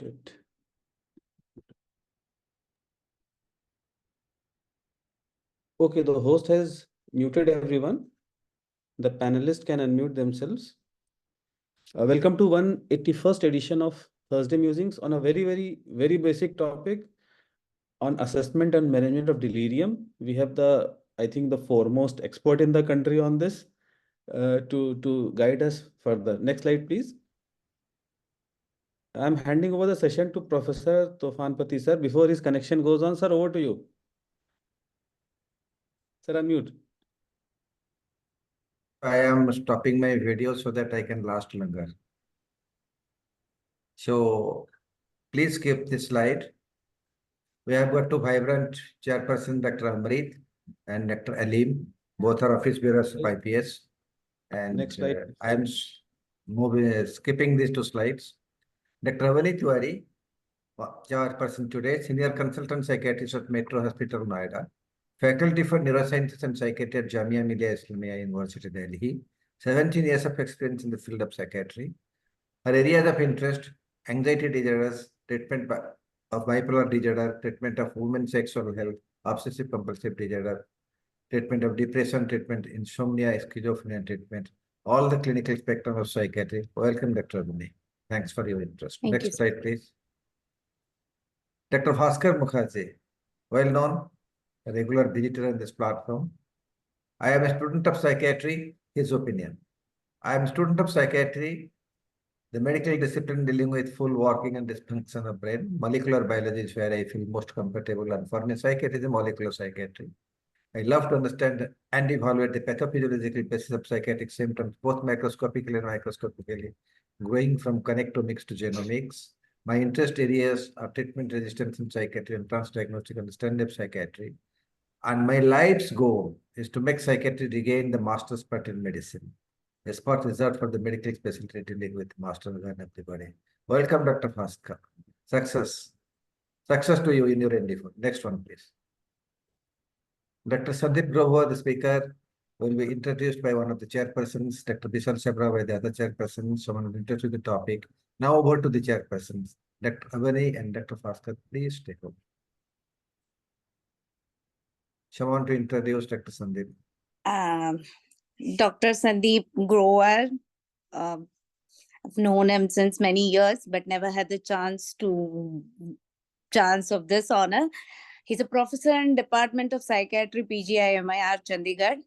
Muted. Okay, the host has muted everyone. The panelists can unmute themselves. Welcome to 181st edition of Thursday Musings on a very basic topic on assessment and management of delirium. We have I think the foremost expert in the country on this to guide us further. Next slide, please. I'm handing over the session to Professor Tofan Pati, sir. Before his connection goes on, sir, over to you. Sir, unmute. I am stopping my video so that I can last longer. So please skip this slide. We have got two vibrant chairperson, Dr. Amrit and Dr. Alim. Both are office bearers of IPS. And Next slide. I am skipping these two slides. Dr. Avani Tiwari, chairperson today, senior consultant psychiatrist at Metro Hospital, Noida. Faculty for Neurosciences and Psychiatry at Jamia Millia Islamia University, Delhi. 17 years of experience in the field of psychiatry. Her areas of interest: anxiety disorders, treatment of bipolar disorder, treatment of women's sexual health, obsessive compulsive disorder, treatment of depression, treatment insomnia, schizophrenia treatment, all the clinical spectrum of psychiatry. Welcome, Dr. Abhinay. Thanks for your interest. Next slide, please. Dr. Bhaskar Mukherjee, well known, a regular visitor on this platform. I am a student of psychiatry, his opinion. I am a student of psychiatry, the medical discipline dealing with full working and dysfunction of brain. Molecular biology is where I feel most comfortable, and for me, psychiatry is a molecular psychiatry. I love to understand and evaluate the pathophysiological basis of psychiatric symptoms, both microscopically and microscopically, going from connectomics to genomics. My interest areas are treatment resistance in psychiatry and transdiagnostic understanding of psychiatry. And my life's goal is to make psychiatry regain the master's part in medicine. A spot reserved for the medical specialty dealing with master organ of the body. Welcome, Dr. Bhaskar. Success. Success to you in your endeavor. Next one, please. Dr. Sandeep Grover, the speaker, will be introduced by one of the chairpersons, Dr. Bishal Sabra by the other chairperson. Someone will introduce the topic. Now over to the chairpersons, Dr. Avani and Dr. Bhaskar. Please take over. Someone to introduce Dr. Sandeep. Dr. Sandeep Grover. I've known him since many years, but never had the chance of this honor. He's a professor in Department of Psychiatry, PGIMIR, Chandigarh.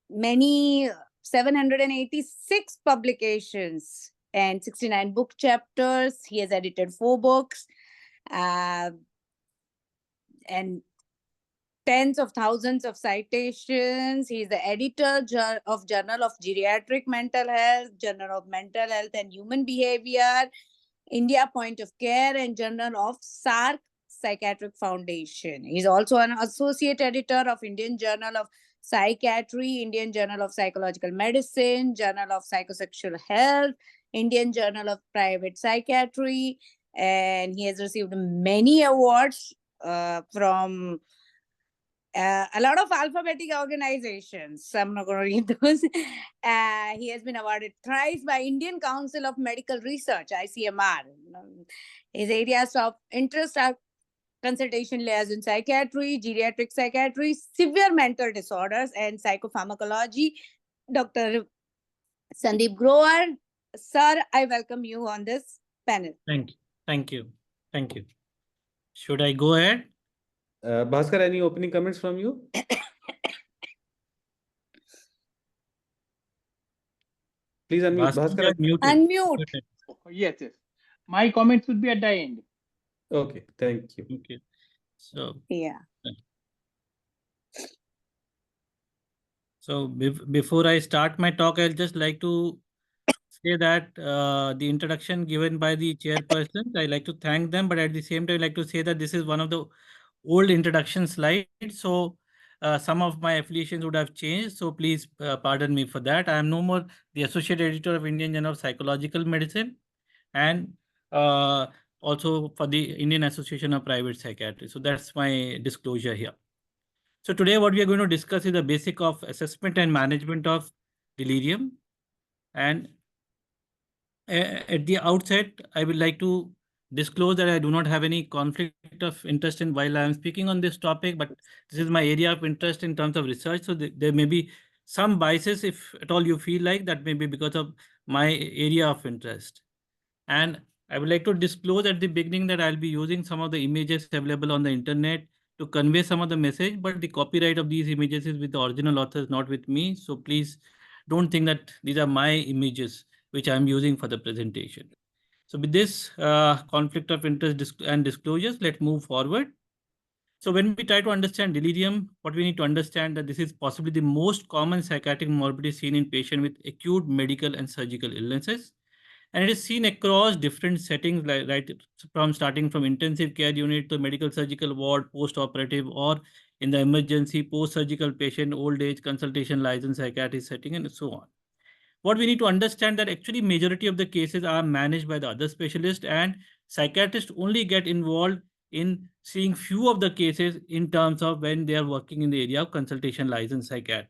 Many 786 publications and 69 book chapters. He has edited 4 books and tens of thousands of citations. He's the editor of Journal of Geriatric Mental Health, Journal of Mental Health and Human Behavior, India Point of Care, and Journal of SARC Psychiatric Foundation. He's also an associate editor of Indian Journal of Psychiatry, Indian Journal of Psychological Medicine, Journal of Psychosexual Health, Indian Journal of Private Psychiatry, and he has received many awards from a lot of alphabetic organizations. I'm not going to read those. He has been awarded thrice by Indian Council of Medical Research, ICMR. His areas of interest are consultation layers in psychiatry, geriatric psychiatry, severe mental disorders, and psychopharmacology. Dr. Sandeep Grover, sir, I welcome you on this panel. Thank you. Thank you. Thank you. Should I go ahead? Bhaskar, any opening comments from you? Please unmute. Bhaskar, unmute. Yes, yes. My comments would be at the end. Okay, thank you. Okay. So, yeah. So before I start my talk, I'll just like to say that the introduction given by the chairperson, I like to thank them, but at the same time, I like to say that this is one of the old introduction slides. So some of my affiliations would have changed. So please pardon me for that. I am no more the associate editor of Indian Journal of Psychological Medicine and also for the Indian Association of Private Psychiatry. So that's my disclosure here. So today what we are going to discuss is the basic of assessment and management of delirium. And At the outset, I would like to disclose that I do not have any conflict of interest in while I am speaking on this topic, but this is my area of interest in terms of research. So there may be some biases, if at all you feel like that may be because of my area of interest. And I would like to disclose at the beginning that I'll be using some of the images available on the internet to convey some of the message, but the copyright of these images is with the original authors, not with me. So please don't think that these are my images which I'm using for the presentation. So with this conflict of interest and disclosures, let's move forward. So when we try to understand delirium, what we need to understand that this is possibly the most common psychiatric morbidity seen in patients with acute medical and surgical illnesses. And it is seen across different settings, like right from starting from intensive care unit to medical surgical ward, post-operative, or in the emergency, post-surgical patient, old age, consultation, license, psychiatric setting, and so on. What we need to understand that actually majority of the cases are managed by the other specialists, and psychiatrists only get involved in seeing few of the cases in terms of when they are working in the area of consultation license psychiatry.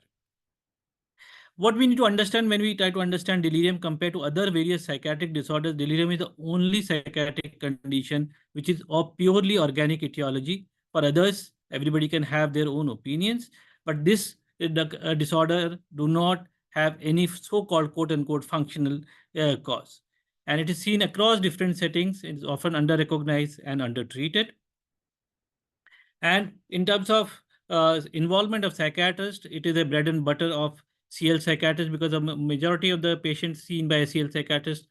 What we need to understand when we try to understand delirium compared to other various psychiatric disorders, delirium is the only psychiatric condition which is of purely organic etiology. For others, everybody can have their own opinions, but this disorder do not have any so-called quote-unquote functional cause. And it is seen across different settings. It is often under-recognized and under-treated. And in terms of involvement of psychiatrists, it is a bread and butter of CL psychiatrists, because the majority of the patients seen by a CL psychiatrist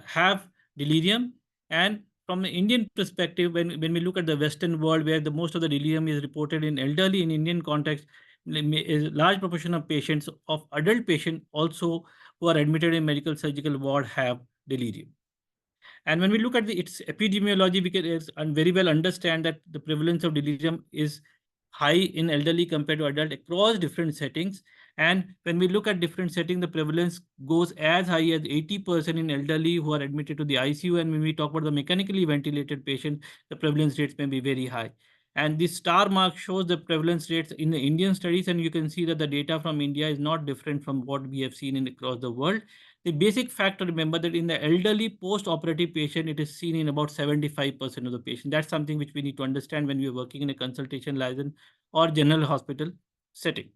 have delirium. And from the Indian perspective, when we look at the Western world, where the most of the delirium is reported in elderly, in Indian context, a large proportion of patients, of adult patients also who are admitted in medical surgical ward, have delirium. And when we look at its epidemiology, we can very well understand that the prevalence of delirium is high in elderly compared to adult across different settings. And when we look at different settings, the prevalence goes as high as 80% in elderly who are admitted to the ICU. And when we talk about the mechanically ventilated patient, the prevalence rates may be very high. And this star mark shows the prevalence rates in the Indian studies. And you can see that the data from India is not different from what we have seen across the world. The basic fact to remember that in the elderly post-operative patient, it is seen in about 75% of the patient. That's something which we need to understand when we are working in a consultation license or general hospital setting.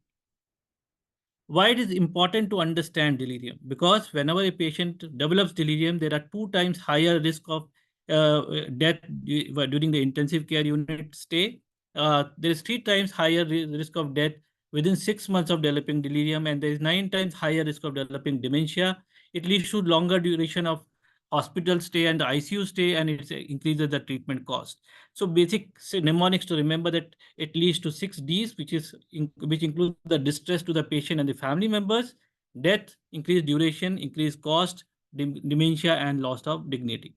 Why it is important to understand delirium? Because whenever a patient develops delirium, there are 2 times higher risk of death during the intensive care unit stay. There is 3 times higher risk of death within 6 months of developing delirium, and there is 9 times higher risk of developing dementia. It leads to longer duration of hospital stay and the ICU stay, and it increases the treatment cost. So basic mnemonics to remember that it leads to 6 Ds, which include the distress to the patient and the family members, death, increased duration, increased cost, dementia, and loss of dignity.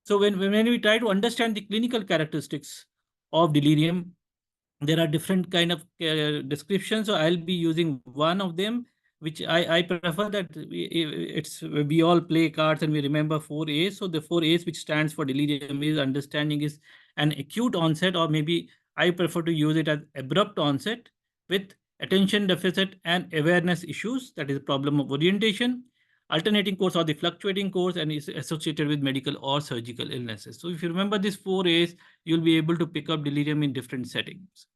So when we try to understand the clinical characteristics of delirium, there are different kind of descriptions. So I'll be using one of them, which I prefer that we all play cards and we remember 4 A's. So the 4 A's, which stands for delirium, is understanding is an acute onset, or maybe I prefer to use it as abrupt onset with attention deficit and awareness issues. That is a problem of orientation, alternating course or the fluctuating course, and is associated with medical or surgical illnesses. So if you remember these 4 A's, you'll be able to pick up delirium in different settings.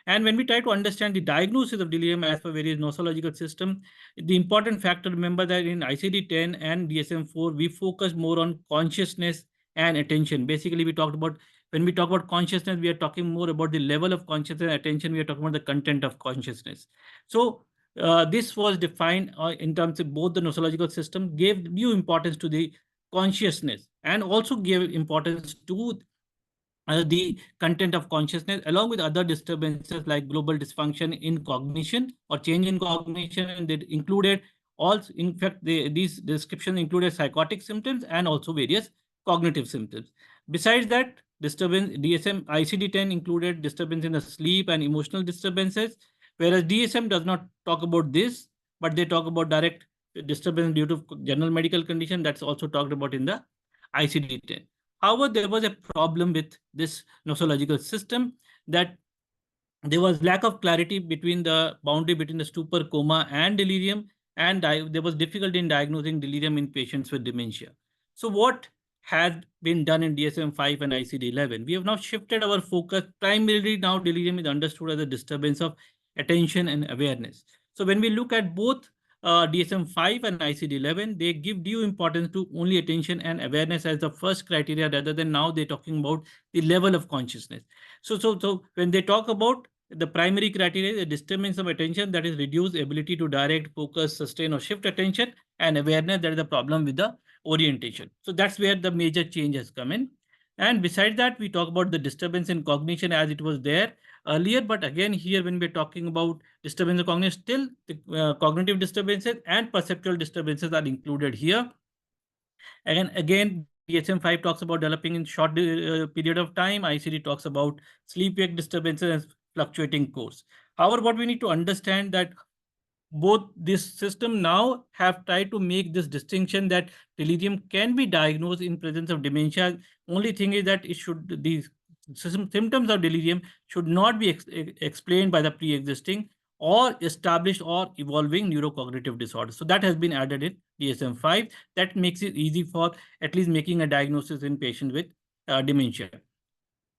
And when we try to understand the diagnosis of delirium as per various nosological system, the important factor to remember that in ICD-10 and DSM-4, we focus more on consciousness and attention. Basically, when we talk about consciousness, we are talking more about the level of consciousness and attention. We are talking about the content of consciousness. So this was defined in terms of both the nosological system, gave due importance to the consciousness, and also gave importance to the content of consciousness, along with other disturbances like global dysfunction in cognition or change in cognition. And that included also, in fact, these descriptions included psychotic symptoms and also various cognitive symptoms. Besides that, disturbance, DSM ICD-10 included disturbance in the sleep and emotional disturbances, whereas DSM does not talk about this, but they talk about direct disturbance due to general medical condition. That's also talked about in the ICD-10. However, there was a problem with this nosological system, that there was lack of clarity between the boundary between the stupor, coma, and delirium. and there was difficulty in diagnosing delirium in patients with dementia. So what has been done in DSM-5 and ICD-11? We have now shifted our focus. Primarily now delirium is understood as a disturbance of attention and awareness. So when we look at both DSM-5 and ICD-11, they give due importance to only attention and awareness as the first criteria, rather than now they're talking about the level of consciousness. So when they talk about the primary criteria is a disturbance of attention, that is reduced ability to direct, focus, sustain, or shift attention, and awareness, that is the problem with the orientation. So that's where the major change has come in. And besides that, we talk about the disturbance in cognition as it was there earlier. But again, here when we're talking about disturbance of cognition, still the cognitive disturbances and perceptual disturbances are included here. And again, DSM-5 talks about developing in short period of time. ICD talks about sleep-wake disturbances and fluctuating course. However, what we need to understand that both this system now have tried to make this distinction that delirium can be diagnosed in presence of dementia. Only thing is that it should, these symptoms of delirium should not be explained by the pre-existing or established or evolving neurocognitive disorders. So that has been added in DSM-5. That makes it easy for at least making a diagnosis in patients with dementia.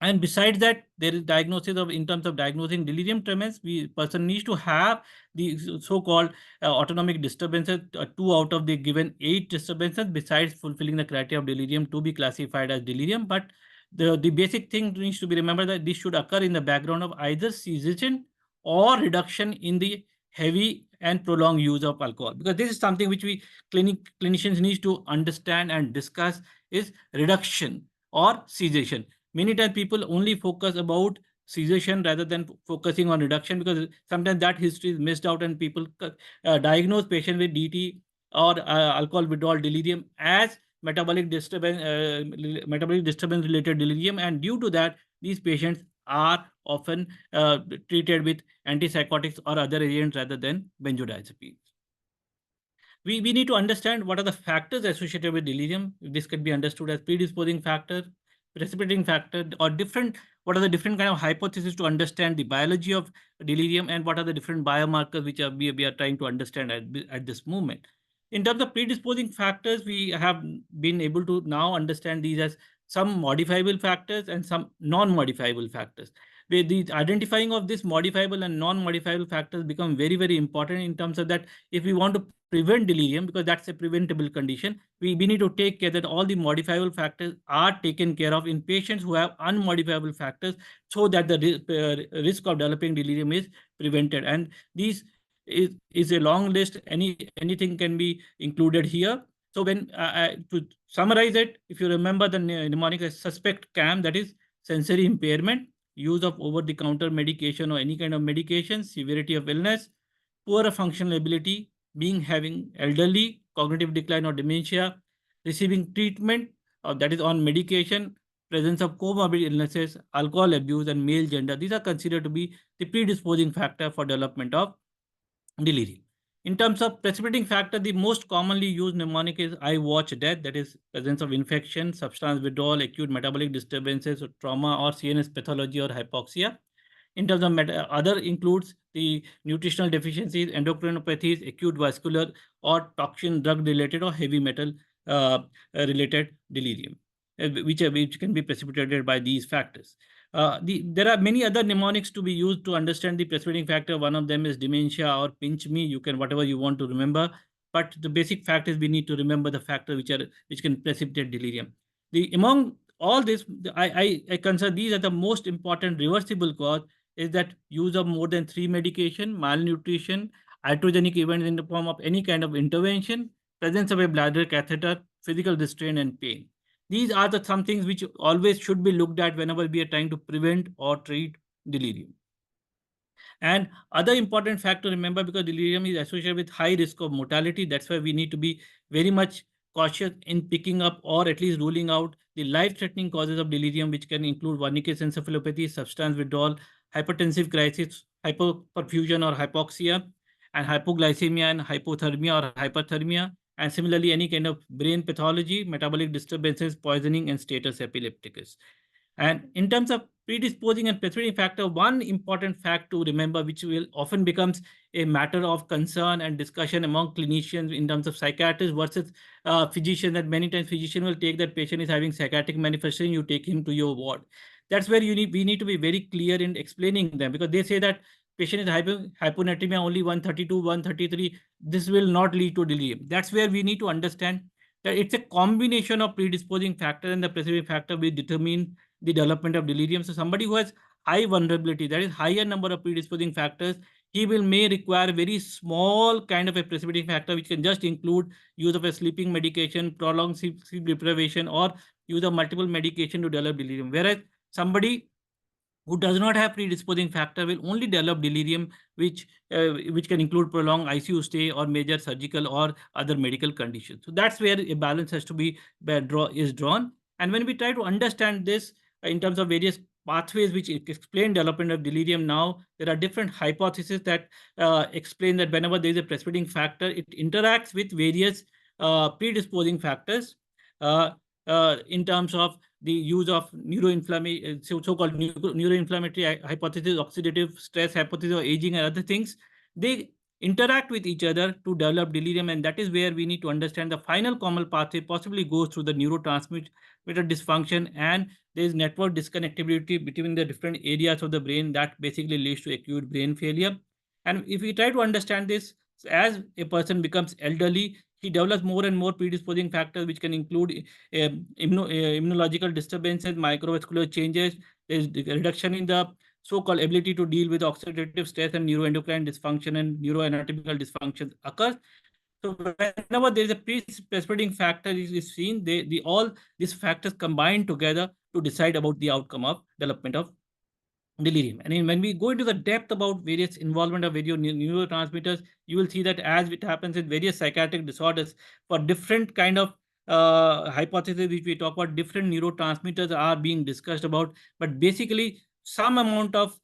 And besides that, there is diagnosis of, in terms of diagnosing delirium tremens, person needs to have the so-called autonomic disturbances, 2 out of the given 8 disturbances, besides fulfilling the criteria of delirium to be classified as delirium. But the basic thing needs to be remembered that this should occur in the background of either cessation or reduction in the heavy and prolonged use of alcohol, because this is something which we clinicians need to understand and discuss, is reduction or cessation. Many times people only focus about cessation rather than focusing on reduction, because sometimes that history is missed out and people diagnose patient with DT or alcohol withdrawal delirium as metabolic disturbance related delirium, and due to that these patients are often treated with antipsychotics or other agents rather than benzodiazepines. We need to understand what are the factors associated with delirium. This can be understood as predisposing factor, precipitating factor, or different, what are the different kind of hypotheses to understand the biology of delirium, and what are the different biomarkers which we are trying to understand at this moment. In terms of predisposing factors, we have been able to now understand these as some modifiable factors and some non-modifiable factors. The identifying of this modifiable and non-modifiable factors become very, very important in terms of that if we want to prevent delirium, because that's a preventable condition, we need to take care that all the modifiable factors are taken care of in patients who have unmodifiable factors, so that the risk of developing delirium is prevented. And these is a long list. Anything can be included here. So when to summarize it, if you remember the mnemonic as suspect CAM, that is sensory impairment, use of over-the-counter medication or any kind of medication, severity of illness, poor functional ability, being having elderly, cognitive decline or dementia, receiving treatment that is on medication, presence of comorbid illnesses, alcohol abuse, and male gender. These are considered to be the predisposing factor for development of delirium. In terms of precipitating factor, the most commonly used mnemonic is I watch death, that is presence of infection, substance withdrawal, acute metabolic disturbances, or trauma, or CNS pathology or hypoxia. In terms of other includes the nutritional deficiencies, endocrinopathies, acute vascular or toxin drug related or heavy metal related delirium, which can be precipitated by these factors. There are many other mnemonics to be used to understand the precipitating factor. One of them is dementia or pinch me. You can whatever you want to remember, but the basic fact is we need to remember the factor which can precipitate delirium. Among all this, I consider these are the most important reversible cause is that use of more than 3 medication, malnutrition, iatrogenic events in the form of any kind of intervention, presence of a bladder catheter, physical restraint, and pain. These are the some things which always should be looked at whenever we are trying to prevent or treat delirium. And other important factor to remember, because delirium is associated with high risk of mortality, that's why we need to be very much cautious in picking up or at least ruling out the life-threatening causes of delirium, which can include wernicke's encephalopathy, substance withdrawal, hypertensive crisis, hypoperfusion or hypoxia, and hypoglycemia and hypothermia or hyperthermia, and similarly any kind of brain pathology, metabolic disturbances, poisoning, and status epilepticus. And in terms of predisposing and precipitating factor, one important fact to remember, which will often becomes a matter of concern and discussion among clinicians in terms of psychiatrists versus physicians, that many times physician will take that patient is having psychiatric manifestation, you take him to your ward. That's where we need to be very clear in explaining them, because they say that patient is hyponatremia only 132, 133. This will not lead to delirium. That's where we need to understand that it's a combination of predisposing factor and the precipitating factor will determine the development of delirium. So somebody who has high vulnerability, that is higher number of predisposing factors, he may require very small kind of a precipitating factor, which can just include use of a sleeping medication, prolonged sleep deprivation, or use of multiple medication to develop delirium. Whereas somebody who does not have predisposing factor will only develop delirium, which can include prolonged ICU stay or major surgical or other medical conditions. So that's where a balance has to be drawn. And when we try to understand this in terms of various pathways which explain development of delirium, now there are different hypotheses that explain that whenever there is a precipitating factor, it interacts with various predisposing factors in terms of the use of neuroinflammatory, so-called neuroinflammatory hypothesis, oxidative stress hypothesis, or aging and other things. They interact with each other to develop delirium, and that is where we need to understand the final common pathway possibly goes through the neurotransmitter dysfunction, and there is network disconnectivity between the different areas of the brain that basically leads to acute brain failure. And if we try to understand this, as a person becomes elderly, he develops more and more predisposing factors, which can include immunological disturbances, microvascular changes. There's reduction in the so-called ability to deal with oxidative stress, and neuroendocrine dysfunction and neuroanatomical dysfunction occurs. So whenever there is a precipitating factor is seen, all these factors combine together to decide about the outcome of development of delirium. And when we go into the depth about various involvement of various neurotransmitters, you will see that as it happens in various psychiatric disorders, for different kind of hypotheses which we talk about, different neurotransmitters are being discussed about. But basically, some amount of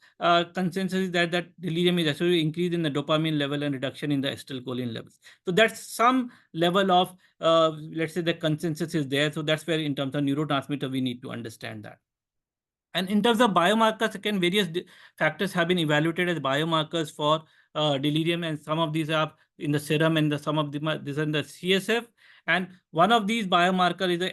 consensus is that delirium is actually increase in the dopamine level and reduction in the acetylcholine levels. So that's some level of, let's say, the consensus is there. So that's where in terms of neurotransmitter, we need to understand that. And in terms of biomarkers, again, various factors have been evaluated as biomarkers for delirium, and some of these are in the serum, and some of them are in the CSF. And one of these biomarkers is the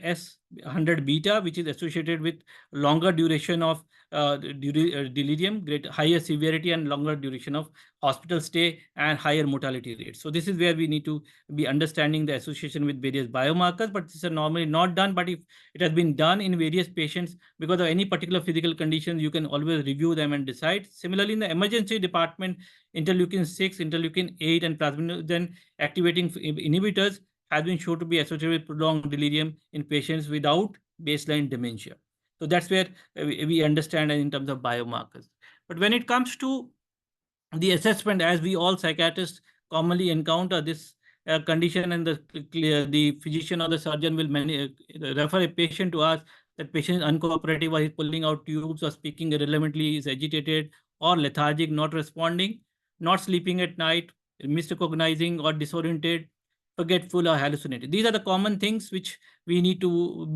S100 beta, which is associated with longer duration of delirium, higher severity and longer duration of hospital stay, and higher mortality rates. So this is where we need to be understanding the association with various biomarkers, but this is normally not done. But if it has been done in various patients because of any particular physical conditions, you can always review them and decide. Similarly, in the emergency department, interleukin-6, interleukin-8, and plasminogen activating inhibitors has been shown to be associated with prolonged delirium in patients without baseline dementia. So that's where we understand in terms of biomarkers. But when it comes to the assessment, as we all psychiatrists commonly encounter this condition, and the physician or the surgeon will refer a patient to us, that patient is uncooperative, or he's pulling out tubes, or speaking irrelevantly, is agitated or lethargic, not responding, not sleeping at night, misrecognizing or disoriented, forgetful or hallucinated. These are the common things which we need to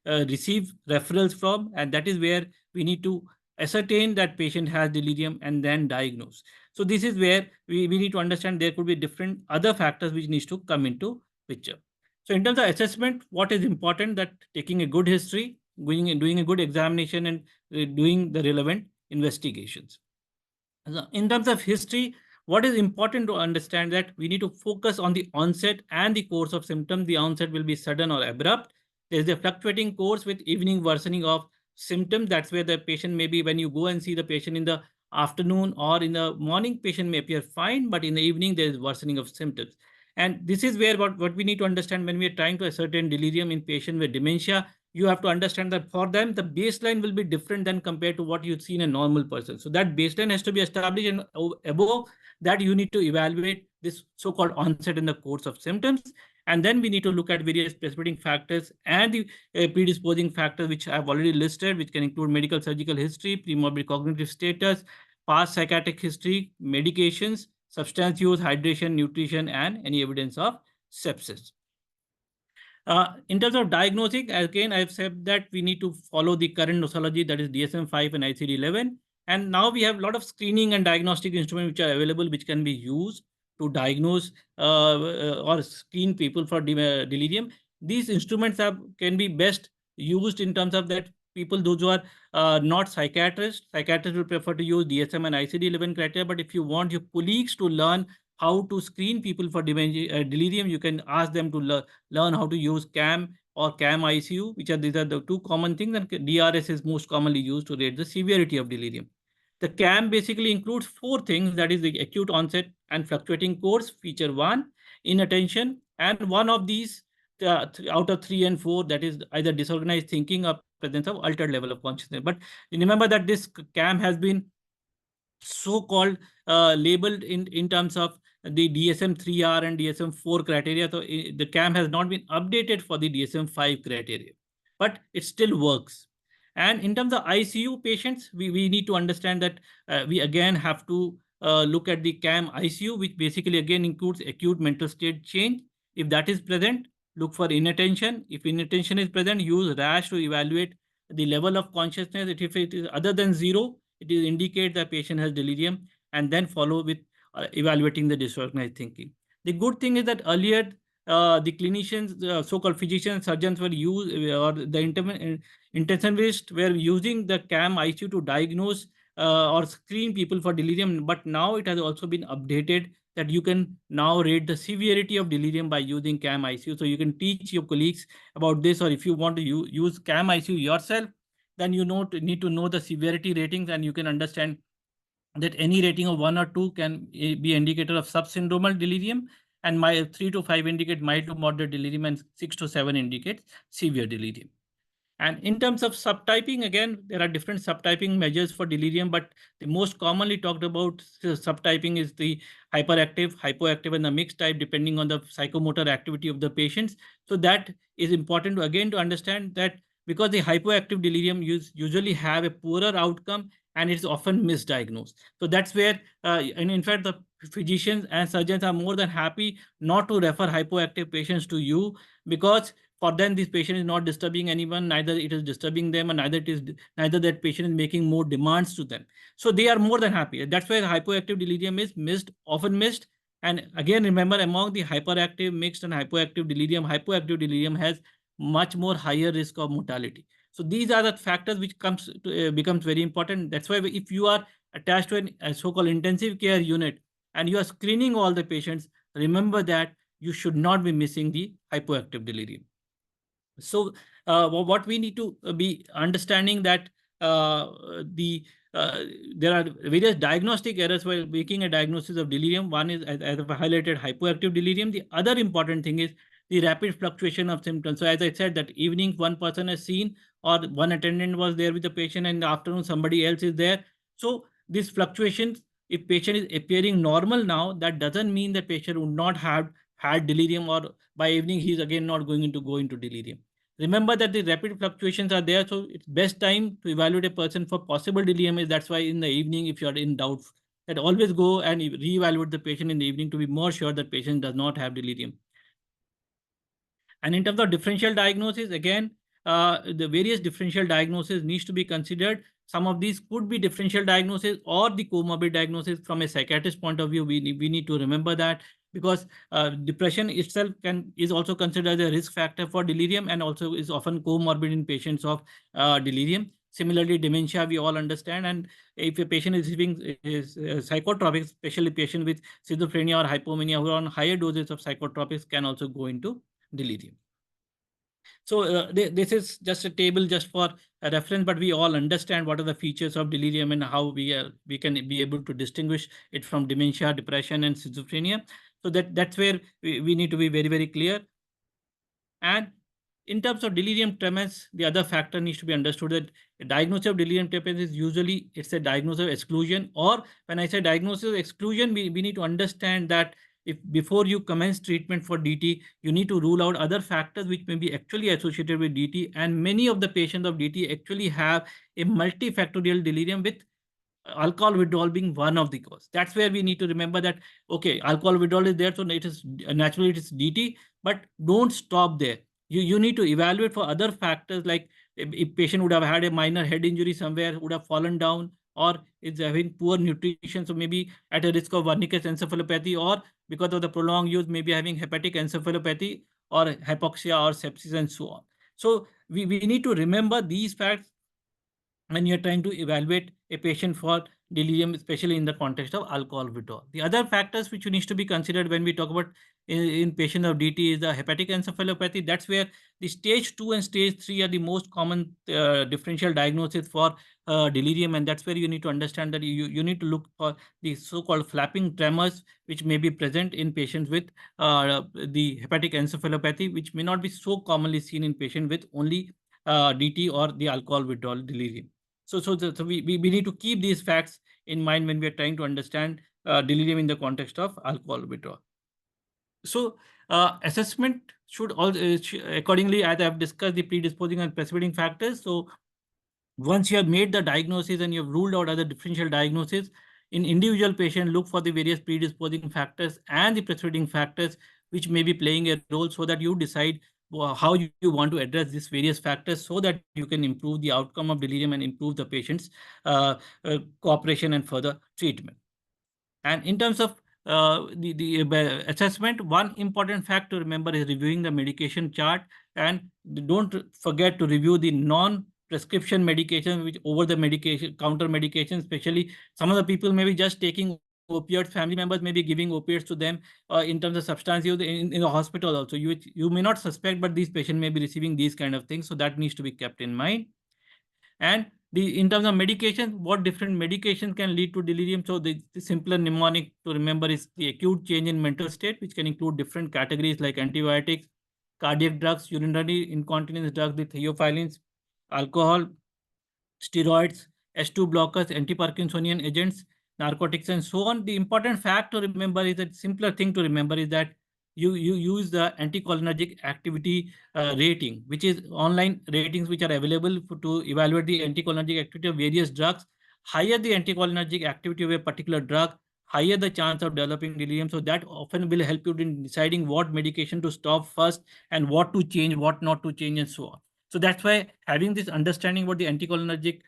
receive referrals from, and that is where we need to ascertain that patient has delirium and then diagnose. So this is where we need to understand there could be different other factors which needs to come into picture. So in terms of assessment, what is important, that taking a good history, doing a good examination, and doing the relevant investigations. In terms of history, what is important to understand that we need to focus on the onset and the course of symptoms. The onset will be sudden or abrupt. There is a fluctuating course with evening worsening of symptoms. That's where the patient may be, when you go and see the patient in the afternoon or in the morning, patient may appear fine, but in the evening there is worsening of symptoms. And this is where what we need to understand when we are trying to ascertain delirium in patients with dementia. You have to understand that for them, the baseline will be different than compared to what you'd see in a normal person. So that baseline has to be established, and above that, you need to evaluate this so-called onset in the course of symptoms. And then we need to look at various precipitating factors and the predisposing factors, which I've already listed, which can include medical surgical history, premorbid cognitive status, past psychiatric history, medications, substance use, hydration, nutrition, and any evidence of sepsis. In terms of diagnosing, again, I've said that we need to follow the current nosology, that is DSM-5 and ICD-11. And now we have a lot of screening and diagnostic instruments which are available, which can be used to diagnose or screen people for delirium. These instruments can be best used in terms of that people, those who are not psychiatrists. Psychiatrists will prefer to use DSM and ICD-11 criteria. But if you want your colleagues to learn how to screen people for delirium, you can ask them to learn how to use CAM or CAM ICU, these are the two common things, and DRS is most commonly used to rate the severity of delirium. The CAM basically includes four things, that is the acute onset and fluctuating course, feature 1, inattention, and one of these out of 3 and 4, that is either disorganized thinking or presence of altered level of consciousness. But remember that this CAM has been so-called labeled in terms of the DSM-3R and DSM-4 criteria. So the CAM has not been updated for the DSM-5 criteria, but it still works. And in terms of ICU patients, we need to understand that we again have to look at the CAM ICU, which basically again includes acute mental state change. If that is present, look for inattention. If inattention is present, use RASH to evaluate the level of consciousness. If it is other than 0, it is indicate the patient has delirium, and then follow with evaluating the disorganized thinking. The good thing is that earlier the clinicians, so-called physicians, surgeons were or the intensivists were using the CAM ICU to diagnose or screen people for delirium. But now it has also been updated that you can now rate the severity of delirium by using CAM ICU. So you can teach your colleagues about this, or if you want to use CAM ICU yourself, then you need to know the severity ratings, and you can understand that any rating of 1 or 2 can be indicator of subsyndromal delirium, and 3 to 5 indicate mild to moderate delirium, and 6 to 7 indicates severe delirium. And in terms of subtyping, again, there are different subtyping measures for delirium, but the most commonly talked about subtyping is the hyperactive, hypoactive, and the mixed type, depending on the psychomotor activity of the patients. So that is important to understand that, because the hypoactive delirium usually have a poorer outcome, and it's often misdiagnosed. So that's where, and in fact, the physicians and surgeons are more than happy not to refer hypoactive patients to you, because for them this patient is not disturbing anyone, neither it is disturbing them, and neither that patient is making more demands to them. So they are more than happy. That's why hypoactive delirium is often missed. And again, remember, among the hyperactive, mixed, and hypoactive delirium has much more higher risk of mortality. So these are the factors which becomes very important. That's why if you are attached to a so-called intensive care unit and you are screening all the patients, remember that you should not be missing the hypoactive delirium. So what we need to be understanding that there are various diagnostic errors while making a diagnosis of delirium. One is, as I highlighted, hypoactive delirium. The other important thing is the rapid fluctuation of symptoms. So as I said, that evening one person has seen, or one attendant was there with the patient, and in the afternoon somebody else is there. So these fluctuations, if patient is appearing normal now, that doesn't mean that patient would not have had delirium, or by evening he's again not going to go into delirium. Remember that the rapid fluctuations are there, so it's best time to evaluate a person for possible delirium is, that's why in the evening, if you're in doubt, that always go and reevaluate the patient in the evening to be more sure that patient does not have delirium. And in terms of differential diagnosis, again, the various differential diagnoses needs to be considered. Some of these could be differential diagnosis or the comorbid diagnosis. From a psychiatrist point of view, we need to remember that, because depression itself is also considered as a risk factor for delirium, and also is often comorbid in patients of delirium. Similarly, dementia, we all understand, and if a patient is receiving psychotropics, especially patient with schizophrenia or hypomania who are on higher doses of psychotropics, can also go into delirium. So this is just a table just for a reference, but we all understand what are the features of delirium and how we can be able to distinguish it from dementia, depression, and schizophrenia. So that's where we need to be very, very clear. And in terms of delirium tremens, the other factor needs to be understood, that a diagnosis of delirium tremens is usually it's a diagnosis of exclusion, or when I say diagnosis of exclusion, we need to understand that if before you commence treatment for DT, you need to rule out other factors which may be actually associated with DT. And many of the patients of DT actually have a multifactorial delirium, with alcohol withdrawal being one of the cause. That's where we need to remember that, okay, alcohol withdrawal is there, so it is naturally it is DT, but don't stop there. you need to evaluate for other factors, like if patient would have had a minor head injury somewhere, would have fallen down, or is having poor nutrition, so maybe at a risk of Wernicke's encephalopathy, or because of the prolonged use, maybe having hepatic encephalopathy or hypoxia or sepsis and so on. So we need to remember these facts when you're trying to evaluate a patient for delirium, especially in the context of alcohol withdrawal. The other factors which needs to be considered when we talk about in patients of DT is the hepatic encephalopathy. That's where the stage 2 and stage 3 are the most common differential diagnosis for delirium, and that's where you need to understand that you need to look for the so-called flapping tremors, which may be present in patients with the hepatic encephalopathy, which may not be so commonly seen in patients with only DT or the alcohol withdrawal delirium. So we need to keep these facts in mind when we are trying to understand delirium in the context of alcohol withdrawal. So assessment should also, accordingly, as I have discussed, the predisposing and precipitating factors. So once you have made the diagnosis and you have ruled out other differential diagnoses, in individual patient, look for the various predisposing factors and the precipitating factors which may be playing a role, so that you decide how you want to address these various factors, so that you can improve the outcome of delirium and improve the patient's cooperation and further treatment. And in terms of the assessment, one important fact to remember is reviewing the medication chart, and don't forget to review the non-prescription medication, which over the medication counter medication, especially some of the people may be just taking opioids, family members may be giving opioids to them in terms of substance use in the hospital also. You may not suspect, but these patients may be receiving these kind of things. So that needs to be kept in mind. And in terms of medication, what different medications can lead to delirium? So the simpler mnemonic to remember is the acute change in mental state, which can include different categories like antibiotics, cardiac drugs, urinary incontinence drugs, the theophylline, alcohol, steroids, H2 blockers, anti-Parkinsonian agents, narcotics, and so on. The important fact to remember is that simpler thing to remember is that you use the anticholinergic activity rating, which is online ratings which are available to evaluate the anticholinergic activity of various drugs. Higher the anticholinergic activity of a particular drug, higher the chance of developing delirium. So that often will help you in deciding what medication to stop first and what to change, what not to change, and so on. So that's why having this understanding about the anticholinergic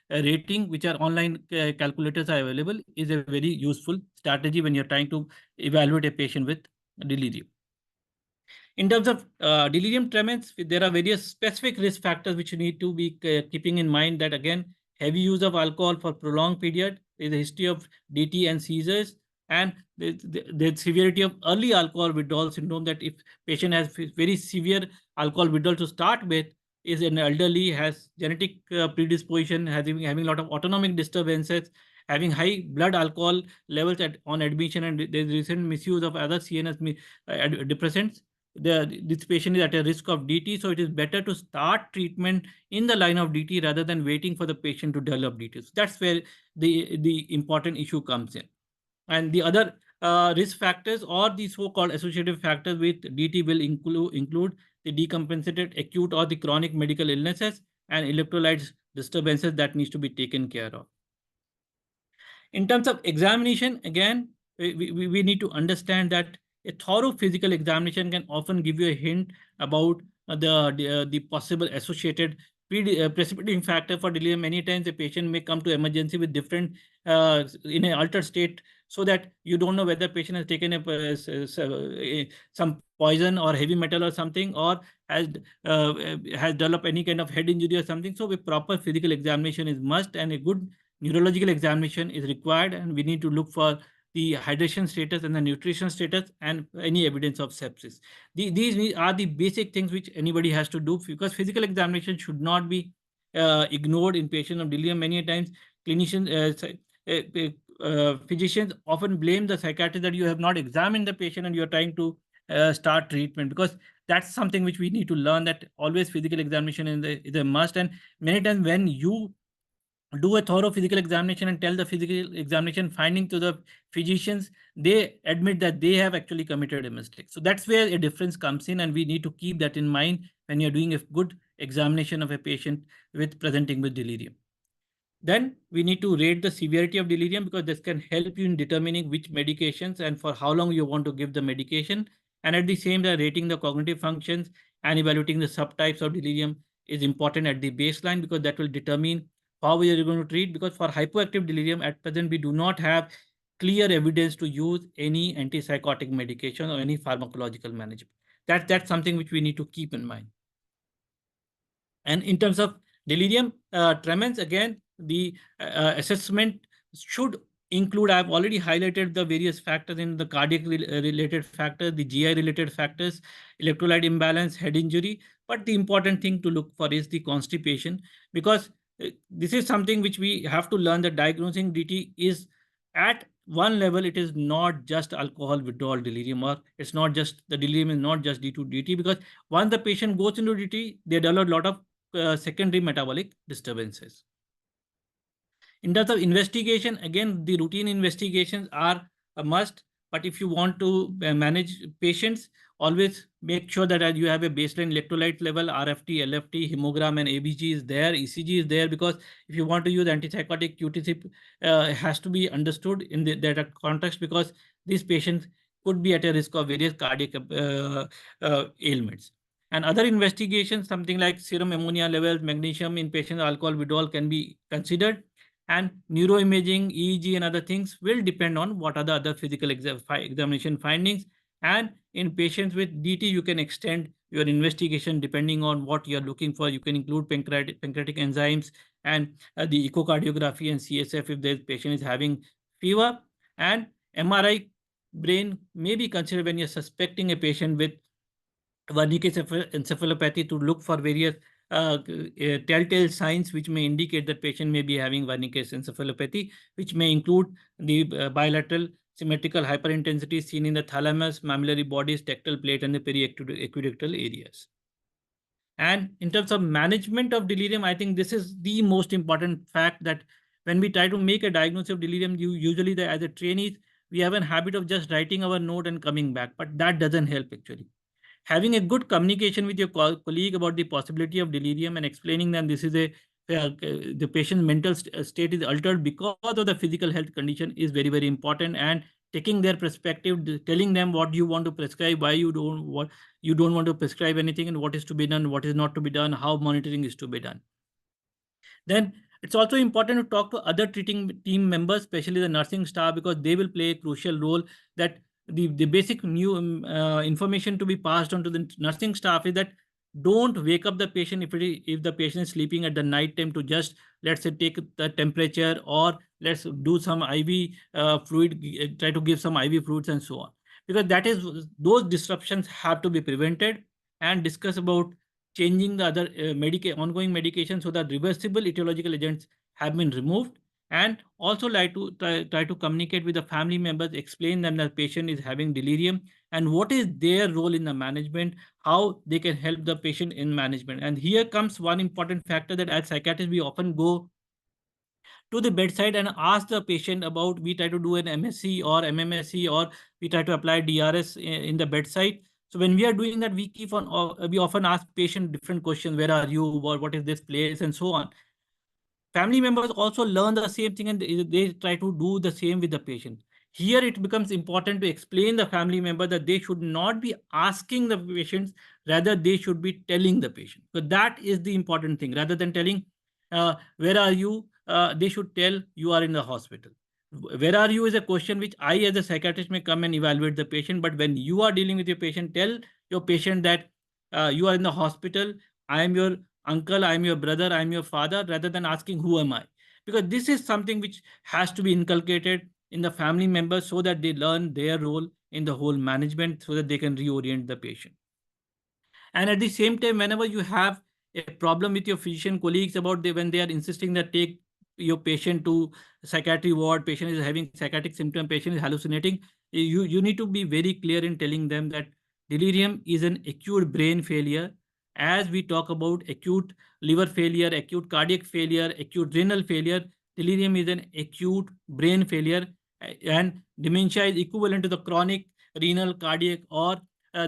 rating, which are online calculators are available, is a very useful strategy when you're trying to evaluate a patient with delirium. In terms of delirium tremens, there are various specific risk factors which you need to be keeping in mind. That again, heavy use of alcohol for prolonged period, there is a history of DT and seizures, and the severity of early alcohol withdrawal syndrome, that if patient has very severe alcohol withdrawal to start with, is an elderly, has genetic predisposition, having a lot of autonomic disturbances, having high blood alcohol levels on admission, and there's recent misuse of other CNS depressants, this patient is at a risk of DT. So it is better to start treatment in the line of DT rather than waiting for the patient to develop DT. So that's where the important issue comes in. And the other risk factors or the so-called associative factors with DT will include the decompensated acute or the chronic medical illnesses and electrolytes disturbances that needs to be taken care of. In terms of examination, again, we need to understand that a thorough physical examination can often give you a hint about the possible associated precipitating factor for delirium. Many times a patient may come to emergency with different in an altered state, so that you don't know whether patient has taken some poison or heavy metal or something, or has developed any kind of head injury or something. So a proper physical examination is must, and a good neurological examination is required, and we need to look for the hydration status and the nutrition status and any evidence of sepsis. These are the basic things which anybody has to do, because physical examination should not be ignored in patients of delirium. Many times clinicians, physicians often blame the psychiatrist that you have not examined the patient and you are trying to start treatment, because that's something which we need to learn, that always physical examination is a must. And many times when you do a thorough physical examination and tell the physical examination finding to the physicians, they admit that they have actually committed a mistake. So that's where a difference comes in, and we need to keep that in mind when you're doing a good examination of a patient with presenting with delirium. Then we need to rate the severity of delirium, because this can help you in determining which medications and for how long you want to give the medication. And at the same time, rating the cognitive functions, and evaluating the subtypes of delirium is important at the baseline, because that will determine how we are going to treat. Because for hypoactive delirium at present, we do not have clear evidence to use any antipsychotic medication or any pharmacological management. That's something which we need to keep in mind. And in terms of delirium tremens, again, the assessment should include, I've already highlighted the various factors in the cardiac related factors, the GI related factors, electrolyte imbalance, head injury. But the important thing to look for is the constipation, because this is something which we have to learn, that diagnosing DT is at one level. It is not just alcohol withdrawal delirium, or it's not just, the delirium is not just due to DT, because once the patient goes into DT, they develop a lot of secondary metabolic disturbances. In terms of investigation, again, the routine investigations are a must. But if you want to manage patients, always make sure that you have a baseline electrolyte level, RFT, LFT, hemogram, and ABG is there, ECG is there, because if you want to use antipsychotic, QTC has to be understood in that context, because these patients could be at a risk of various cardiac ailments. And other investigations, something like serum ammonia levels, magnesium in patients, alcohol withdrawal can be considered. And neuroimaging, EEG, and other things will depend on what are the other physical examination findings. And in patients with DT, you can extend your investigation depending on what you're looking for. You can include pancreatic enzymes and the echocardiography and CSF if the patient is having fever. And MRI brain may be considered when you're suspecting a patient with Wernicke encephalopathy, to look for various telltale signs which may indicate that patient may be having Wernicke encephalopathy, which may include the bilateral symmetrical hyperintensity seen in the thalamus, mammillary bodies, tectal plate, and the periaqueductal areas. And in terms of management of delirium, I think this is the most important fact, that when we try to make a diagnosis of delirium, usually as a trainees, we have a habit of just writing our note and coming back, but that doesn't help actually. Having a good communication with your colleague about the possibility of delirium and explaining them this is the patient's mental state is altered because of the physical health condition is very, very important. And taking their perspective, telling them what you want to prescribe, why you don't want to prescribe anything, and what is to be done, what is not to be done, how monitoring is to be done. Then it's also important to talk to other treating team members, especially the nursing staff, because they will play a crucial role. That the basic new information to be passed on to the nursing staff is that don't wake up the patient if the patient is sleeping at the night time, to just, let's say, take the temperature, or let's do some IV fluid, try to give some IV fluids and so on, because those disruptions have to be prevented. And discuss about changing the other ongoing medication, so that reversible etiological agents have been removed. And also like to try to communicate with the family members, explain them that patient is having delirium and what is their role in the management, how they can help the patient in management. And here comes one important factor, that as psychiatrists, we often go to the bedside and ask the patient about, we try to do an MSc or MMSc, or we try to apply DRS in the bedside. So when we are doing that, we often ask patient different questions: where are you, what is this place, and so on. Family members also learn the same thing, and they try to do the same with the patient. Here it becomes important to explain the family member that they should not be asking the patients, rather they should be telling the patient. So that is the important thing. Rather than telling, where are you, they should tell, you are in the hospital. Where are you is a question which I as a psychiatrist may come and evaluate the patient. But when you are dealing with your patient, tell your patient that you are in the hospital, I am your uncle, I am your brother, I am your father, rather than asking who am I. Because this is something which has to be inculcated in the family members, so that they learn their role in the whole management, so that they can reorient the patient. And at the same time, whenever you have a problem with your physician colleagues about when they are insisting that take your patient to psychiatry ward, patient is having psychiatric symptom, patient is hallucinating, you need to be very clear in telling them that delirium is an acute brain failure. As we talk about acute liver failure, acute cardiac failure, acute renal failure, delirium is an acute brain failure, and dementia is equivalent to the chronic renal, cardiac, or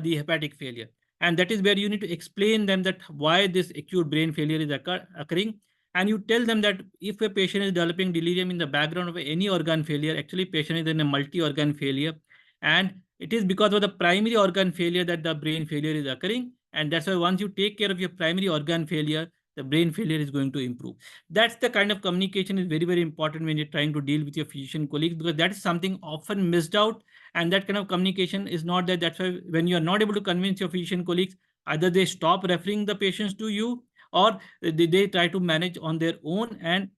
the hepatic failure. And that is where you need to explain them that why this acute brain failure is occurring. And you tell them that if a patient is developing delirium in the background of any organ failure, actually patient is in a multi-organ failure. And it is because of the primary organ failure that the brain failure is occurring. And that's why once you take care of your primary organ failure, the brain failure is going to improve. That's the kind of communication is very, very important when you're trying to deal with your physician colleagues, because that is something often missed out. And that kind of communication is not there. That's why when you are not able to convince your physician colleagues, either they stop referring the patients to you, or they try to manage on their own, and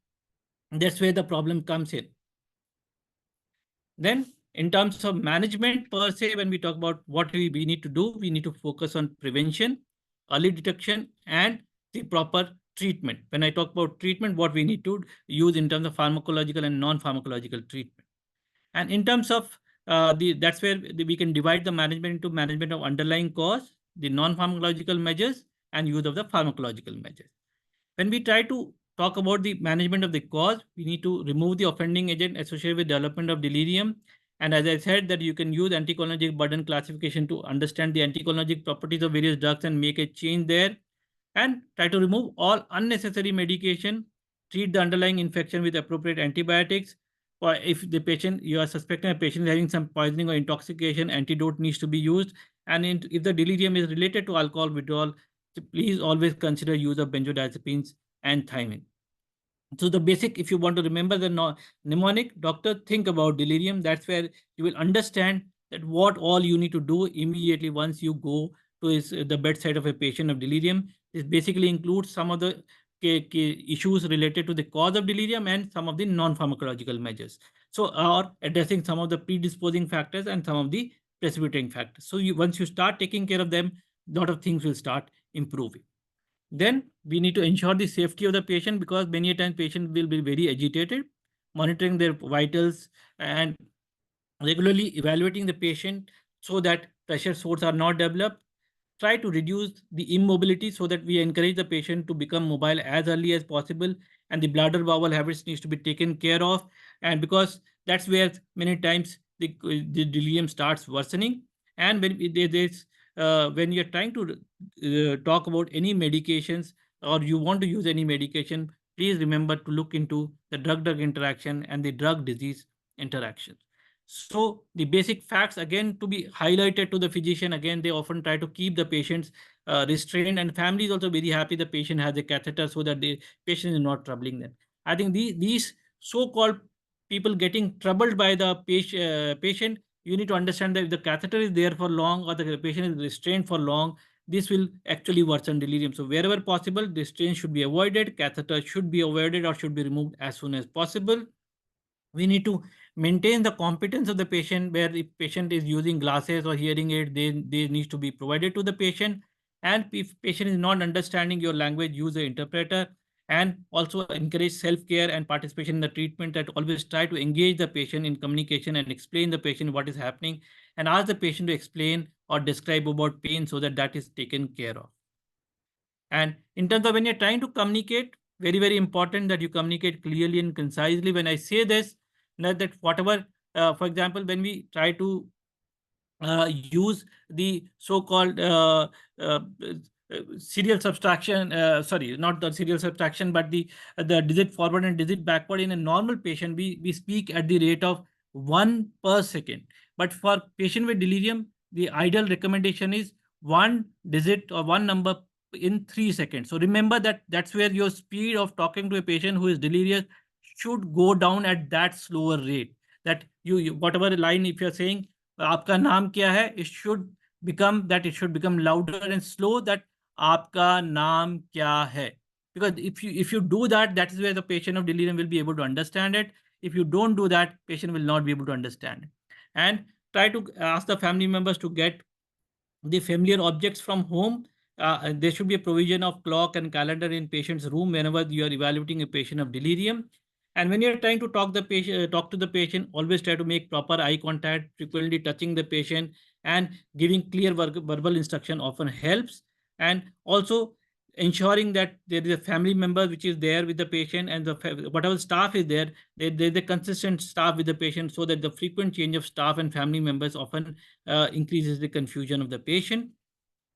that's where the problem comes in. Then in terms of management per se, when we talk about what we need to do, we need to focus on prevention, early detection, and the proper treatment. When I talk about treatment, what we need to use in terms of pharmacological and non-pharmacological treatment. And in terms of that's where we can divide the management into management of underlying cause, the non-pharmacological measures, and use of the pharmacological measures. When we try to talk about the management of the cause, we need to remove the offending agent associated with development of delirium. And as I said, that you can use anticholinergic burden classification to understand the anticholinergic properties of various drugs and make a change there. And try to remove all unnecessary medication, treat the underlying infection with appropriate antibiotics. Or if the patient, you are suspecting a patient is having some poisoning or intoxication, antidote needs to be used. And if the delirium is related to alcohol withdrawal, please always consider use of benzodiazepines and thiamine. So the basic, if you want to remember the mnemonic, doctor, think about delirium. That's where you will understand that what all you need to do immediately once you go to the bedside of a patient of delirium. This basically includes some of the issues related to the cause of delirium and some of the non-pharmacological measures. So, or addressing some of the predisposing factors and some of the precipitating factors. So once you start taking care of them, a lot of things will start improving. Then we need to ensure the safety of the patient, because many a times patient will be very agitated. Monitoring their vitals and regularly evaluating the patient so that pressure sores are not developed. Try to reduce the immobility so that we encourage the patient to become mobile as early as possible, and the bladder bowel habits needs to be taken care of. And because that's where many times the delirium starts worsening. And when when you're trying to talk about any medications, or you want to use any medication, please remember to look into the drug-drug interaction and the drug-disease interaction. So the basic facts again to be highlighted to the physician. Again, they often try to keep the patients restrained, and family is also very happy the patient has a catheter so that the patient is not troubling them. I think these so-called people getting troubled by the patient, you need to understand that if the catheter is there for long or the patient is restrained for long, this will actually worsen delirium. So wherever possible, restraint should be avoided, catheter should be avoided or should be removed as soon as possible. We need to maintain the competence of the patient, where if patient is using glasses or hearing aid, they need to be provided to the patient. And if patient is not understanding your language, use an interpreter. And also encourage self-care and participation in the treatment. That always try to engage the patient in communication and explain the patient what is happening, and ask the patient to explain or describe about pain so that that is taken care of. And in terms of when you're trying to communicate, very, very important that you communicate clearly and concisely. When I say this, that whatever, for example, when we try to use the so-called serial subtraction, sorry, not the serial subtraction, but the digit forward and digit backward in a normal patient, we speak at the rate of 1 per second. But for patient with delirium, the ideal recommendation is 1 digit or 1 number in 3 seconds. So remember that that's where your speed of talking to a patient who is delirious should go down at that slower rate. That you whatever line if you're saying, आपका नाम क्या है, it should become louder and slow, that आपका नाम क्या है. Because if you do that, that is where the patient of delirium will be able to understand it. If you don't do that, patient will not be able to understand it. And try to ask the family members to get the familiar objects from home. There should be a provision of clock and calendar in patient's room whenever you are evaluating a patient of delirium. And when you're trying to talk to the patient, always try to make proper eye contact, frequently touching the patient and giving clear verbal instruction often helps. And also ensuring that there is a family member which is there with the patient, and whatever staff is there, there's a consistent staff with the patient, so that the frequent change of staff and family members often increases the confusion of the patient.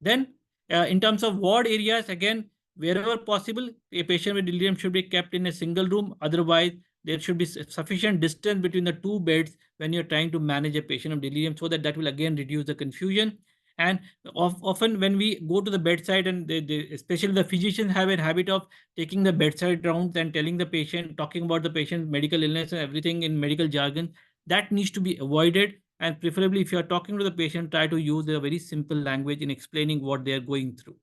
Then in terms of ward areas, again, wherever possible, a patient with delirium should be kept in a single room. Otherwise, there should be sufficient distance between the two beds when you're trying to manage a patient of delirium, so that will again reduce the confusion. And often when we go to the bedside, and especially the physicians have a habit of taking the bedside rounds and telling the patient, talking about the patient's medical illness and everything in medical jargon, that needs to be avoided. And preferably, if you are talking to the patient, try to use a very simple language in explaining what they are going through.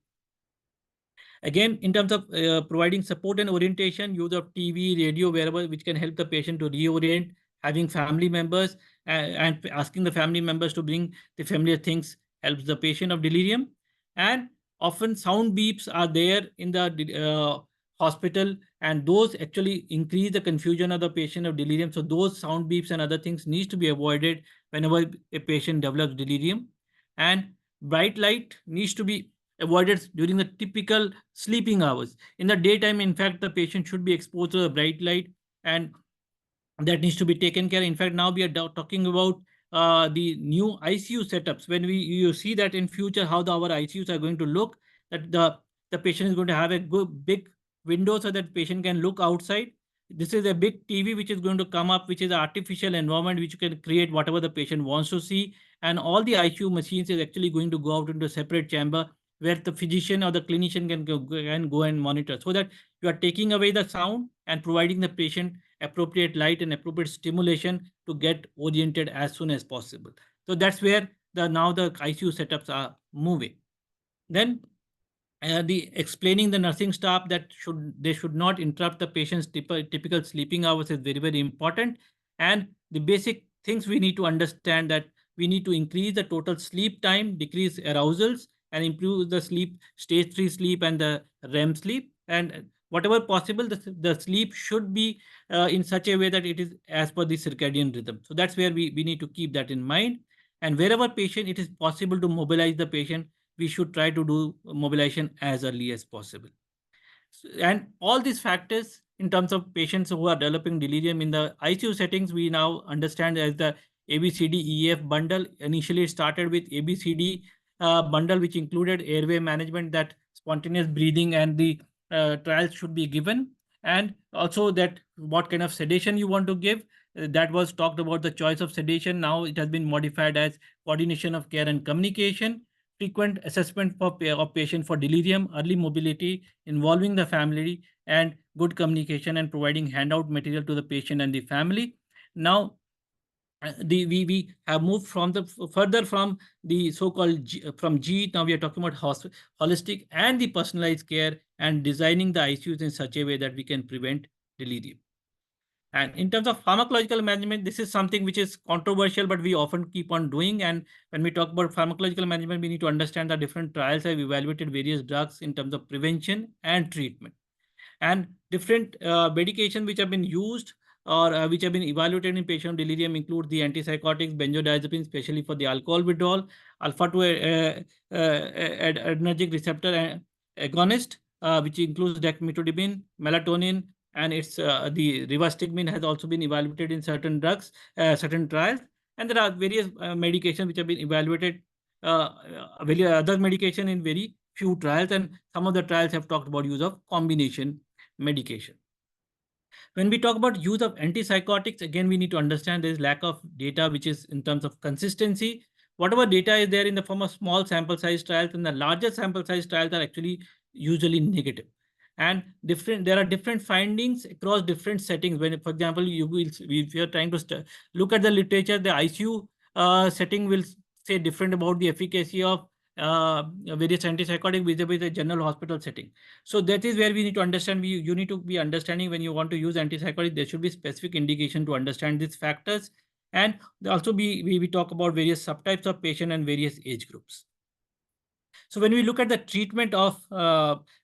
Again, in terms of providing support and orientation, use of TV, radio, wherever, which can help the patient to reorient, having family members and asking the family members to bring the familiar things helps the patient of delirium. And often sound beeps are there in the hospital, and those actually increase the confusion of the patient of delirium. So those sound beeps and other things needs to be avoided whenever a patient develops delirium. And bright light needs to be avoided during the typical sleeping hours. In the daytime, in fact, the patient should be exposed to the bright light, and that needs to be taken care. In fact, now we are talking about the new ICU setups. When you see that in future how our ICUs are going to look, that the patient is going to have a good big window so that patient can look outside. This is a big TV which is going to come up, which is an artificial environment which you can create whatever the patient wants to see. And all the ICU machines is actually going to go out into a separate chamber where the physician or the clinician can go and monitor, so that you are taking away the sound and providing the patient appropriate light and appropriate stimulation to get oriented as soon as possible. So that's where now the ICU setups are moving. Then the explaining the nursing staff that they should not interrupt the patient's typical sleeping hours is very, very important. And the basic things we need to understand, that we need to increase the total sleep time, decrease arousals, and improve the stage 3 sleep and the REM sleep. And whatever possible, the sleep should be in such a way that it is as per the circadian rhythm. So that's where we need to keep that in mind. And wherever patient, it is possible to mobilize the patient, we should try to do mobilization as early as possible. And all these factors in terms of patients who are developing delirium in the ICU settings, we now understand as the ABCDEF bundle. Initially, it started with ABCD bundle, which included airway management, that spontaneous breathing and the trials should be given. And also that what kind of sedation you want to give. That was talked about the choice of sedation. Now it has been modified as coordination of care and communication, frequent assessment of patient for delirium, early mobility, involving the family, and good communication, and providing handout material to the patient and the family. Now, we have moved from the further from the so-called from G. Now we are talking about holistic and the personalized care, and designing the ICUs in such a way that we can prevent delirium. And in terms of pharmacological management, this is something which is controversial, but we often keep on doing. And when we talk about pharmacological management, we need to understand that different trials have evaluated various drugs in terms of prevention and treatment. And different medications which have been used or which have been evaluated in patient delirium include the antipsychotics, benzodiazepines, especially for the alcohol withdrawal, alpha-2 adrenergic receptor agonist, which includes dexmedetomidine, melatonin, and it's the rivastigmine has also been evaluated in certain drugs, certain trials. And there are various medications which have been evaluated, other medication in very few trials, and some of the trials have talked about use of combination medication. When we talk about use of antipsychotics, again, we need to understand there is lack of data, which is in terms of consistency. Whatever data is there in the form of small sample size trials, and the larger sample size trials are actually usually negative. And there are different findings across different settings. When, for example, if you're trying to look at the literature, the ICU setting will say different about the efficacy of various antipsychotic vis-a-vis the general hospital setting. So that is where we need to understand. You need to be understanding when you want to use antipsychotic, there should be specific indication to understand these factors. And also we talk about various subtypes of patient and various age groups. So when we look at the treatment of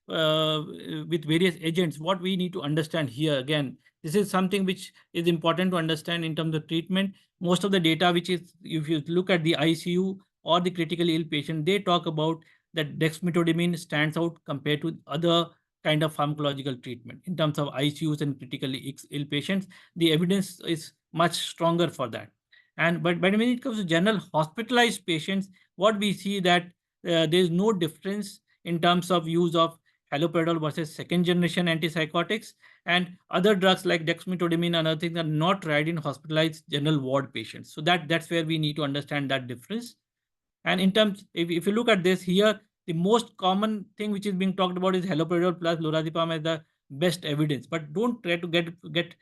with various agents, what we need to understand here, again, this is something which is important to understand in terms of treatment. Most of the data, which is, if you look at the ICU or the critically ill patient, they talk about that dexmedetomidine stands out compared to other kind of pharmacological treatment. In terms of ICUs and critically ill patients, the evidence is much stronger for that. But when it comes to general hospitalized patients, what we see that there is no difference in terms of use of haloperidol versus second generation antipsychotics, and other drugs like dexmedetomidine and other things are not tried in hospitalized general ward patients. So that's where we need to understand that difference. And in terms, if you look at this here, the most common thing which is being talked about is haloperidol plus lorazepam as the best evidence. But don't try to get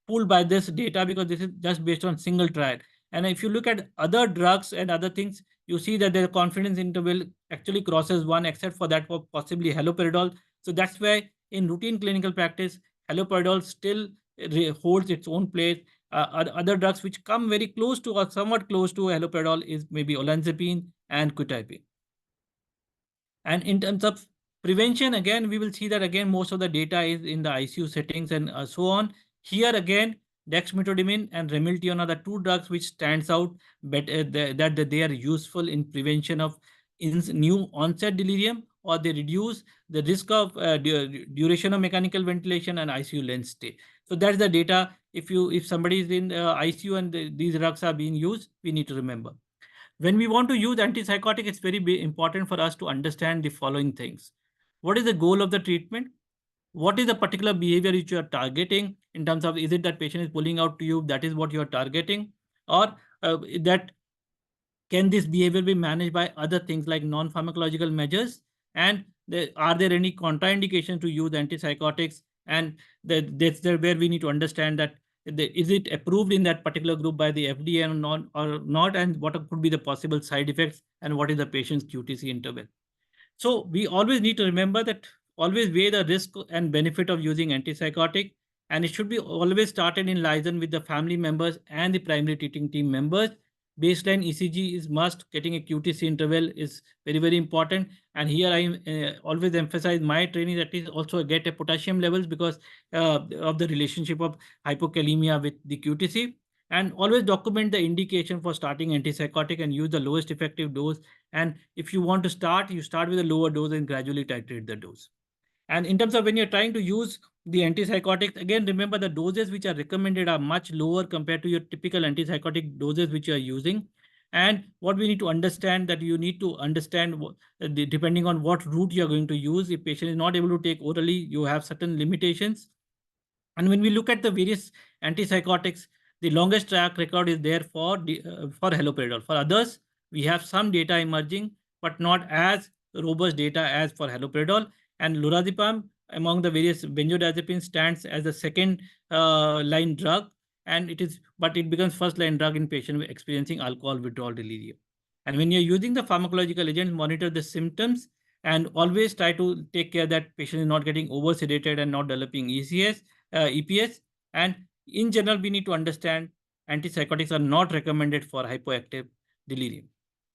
fooled by this data, because this is just based on single trial. And if you look at other drugs and other things, you see that their confidence interval actually crosses 1, except for that for possibly haloperidol. So that's why in routine clinical practice, haloperidol still holds its own place. Other drugs which come very close to or somewhat close to haloperidol is maybe olanzapine and quetiapine. And in terms of prevention, again, we will see that again, most of the data is in the ICU settings and so on. Here again, dexmedetomidine and remiltion are the two drugs which stands out, but that they are useful in prevention of new onset delirium, or they reduce the risk of duration of mechanical ventilation and ICU length stay. So that's the data. If somebody is in ICU and these drugs are being used, we need to remember. When we want to use antipsychotic, it's very important for us to understand the following things. What is the goal of the treatment? What is the particular behavior which you are targeting, in terms of, is it that patient is pulling out to you, that is what you are targeting, or that can this behavior be managed by other things like non-pharmacological measures? And are there any contraindications to use antipsychotics? And that's where we need to understand that is it approved in that particular group by the FDA or not, and what could be the possible side effects, and what is the patient's QTC interval. So we always need to remember that always weigh the risk and benefit of using antipsychotic, and it should be always started in liaison with the family members and the primary treating team members. Baseline ECG is must. Getting a QTC interval is very, very important. And here I always emphasize my training that is also get a potassium levels, because of the relationship of hypokalemia with the QTC. And always document the indication for starting antipsychotic and use the lowest effective dose. And if you want to start, you start with a lower dose and gradually titrate the dose. And in terms of when you're trying to use the antipsychotics, again, remember the doses which are recommended are much lower compared to your typical antipsychotic doses which you are using. And what we need to understand, that you need to understand depending on what route you are going to use. If patient is not able to take orally, you have certain limitations. And when we look at the various antipsychotics, the longest track record is there for haloperidol. For others, we have some data emerging, but not as robust data as for haloperidol. And lorazepam, among the various benzodiazepines, stands as the second line drug, and it becomes first line drug in patients experiencing alcohol withdrawal delirium. And when you're using the pharmacological agent, monitor the symptoms and always try to take care that patient is not getting over sedated and not developing EPS. And in general, we need to understand antipsychotics are not recommended for hypoactive delirium.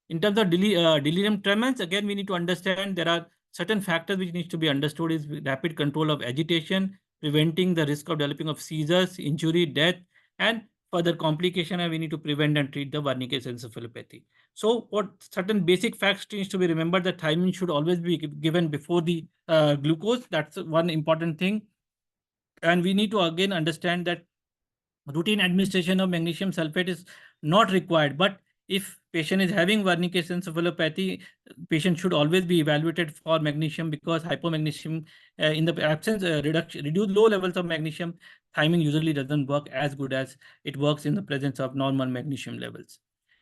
In terms of delirium tremens, again, we need to understand there are certain factors which needs to be understood is rapid control of agitation, preventing the risk of developing of seizures, injury, death, and further complication, and we need to prevent and treat the Wernicke's encephalopathy. So what certain basic facts needs to be remembered, that thiamine should always be given before the glucose. That's one important thing. And we need to again understand that routine administration of magnesium sulfate is not required. But if patient is having Wernicke's encephalopathy, patient should always be evaluated for magnesium, because hypomagnesium in the absence reduce low levels of magnesium, thiamine usually doesn't work as good as it works in the presence of normal magnesium levels.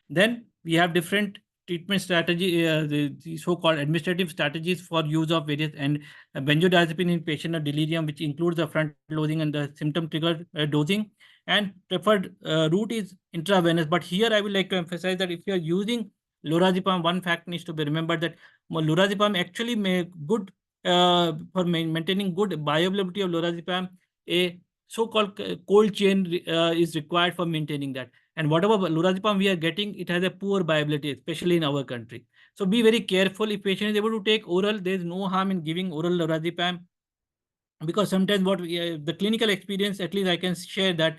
Then we have different treatment strategy, the so-called administrative strategies for use of various and benzodiazepine in patient of delirium, which includes the front loading and the symptom triggered dosing. And preferred route is intravenous. But here I would like to emphasize that if you are using lorazepam, one fact needs to be remembered, that lorazepam actually good for maintaining good bioavailability of lorazepam, a so-called cold chain is required for maintaining that. And whatever lorazepam we are getting, it has a poor viability, especially in our country. So be very careful. If patient is able to take oral, there is no harm in giving oral lorazepam, because sometimes what the clinical experience, at least I can share that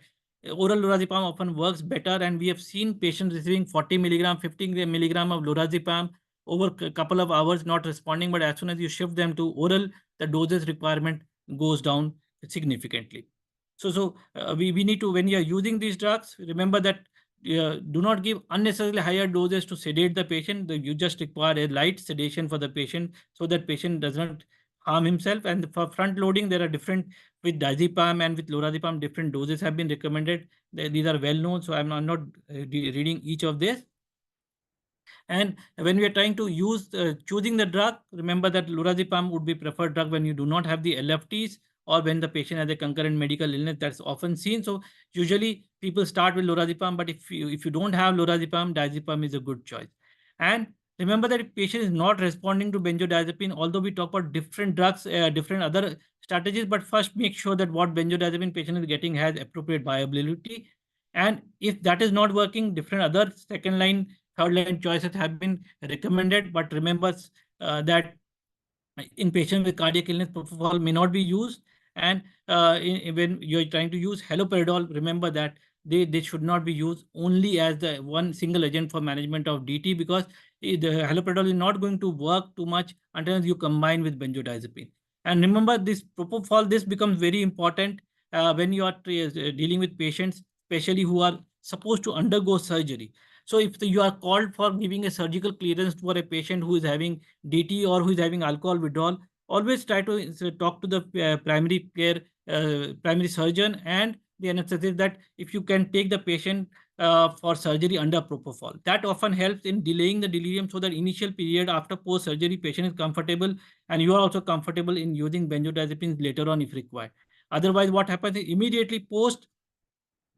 oral lorazepam often works better, and we have seen patients receiving 40 milligram, 50 milligram of lorazepam over a couple of hours not responding, but as soon as you shift them to oral, the dosage requirement goes down significantly. So we need to, when you are using these drugs, remember that do not give unnecessarily higher doses to sedate the patient. You just require a light sedation for the patient, so that patient does not harm himself. And for front loading, there are different, with diazepam and with lorazepam, different doses have been recommended. These are well known, so I'm not reading each of this. And when we are trying to use choosing the drug, remember that lorazepam would be preferred drug when you do not have the LFTs or when the patient has a concurrent medical illness. That's often seen. So usually people start with lorazepam, but if you don't have lorazepam, diazepam is a good choice. And remember that if patient is not responding to benzodiazepine, although we talk about different drugs, different other strategies, but first make sure that what benzodiazepine patient is getting has appropriate bioavailability. And if that is not working, different other second line, third line choices have been recommended. But remember that in patients with cardiac illness, propofol may not be used. And when you're trying to use haloperidol, remember that they should not be used only as the one single agent for management of DT, because the haloperidol is not going to work too much until you combine with benzodiazepine. And remember, this propofol, this becomes very important when you are dealing with patients, especially who are supposed to undergo surgery. So if you are called for giving a surgical clearance for a patient who is having DT or who is having alcohol withdrawal, always try to talk to the primary care, primary surgeon and the anesthetist, that if you can take the patient for surgery under propofol. That often helps in delaying the delirium, so that initial period after post-surgery patient is comfortable and you are also comfortable in using benzodiazepines later on if required. Otherwise, what happens is immediately post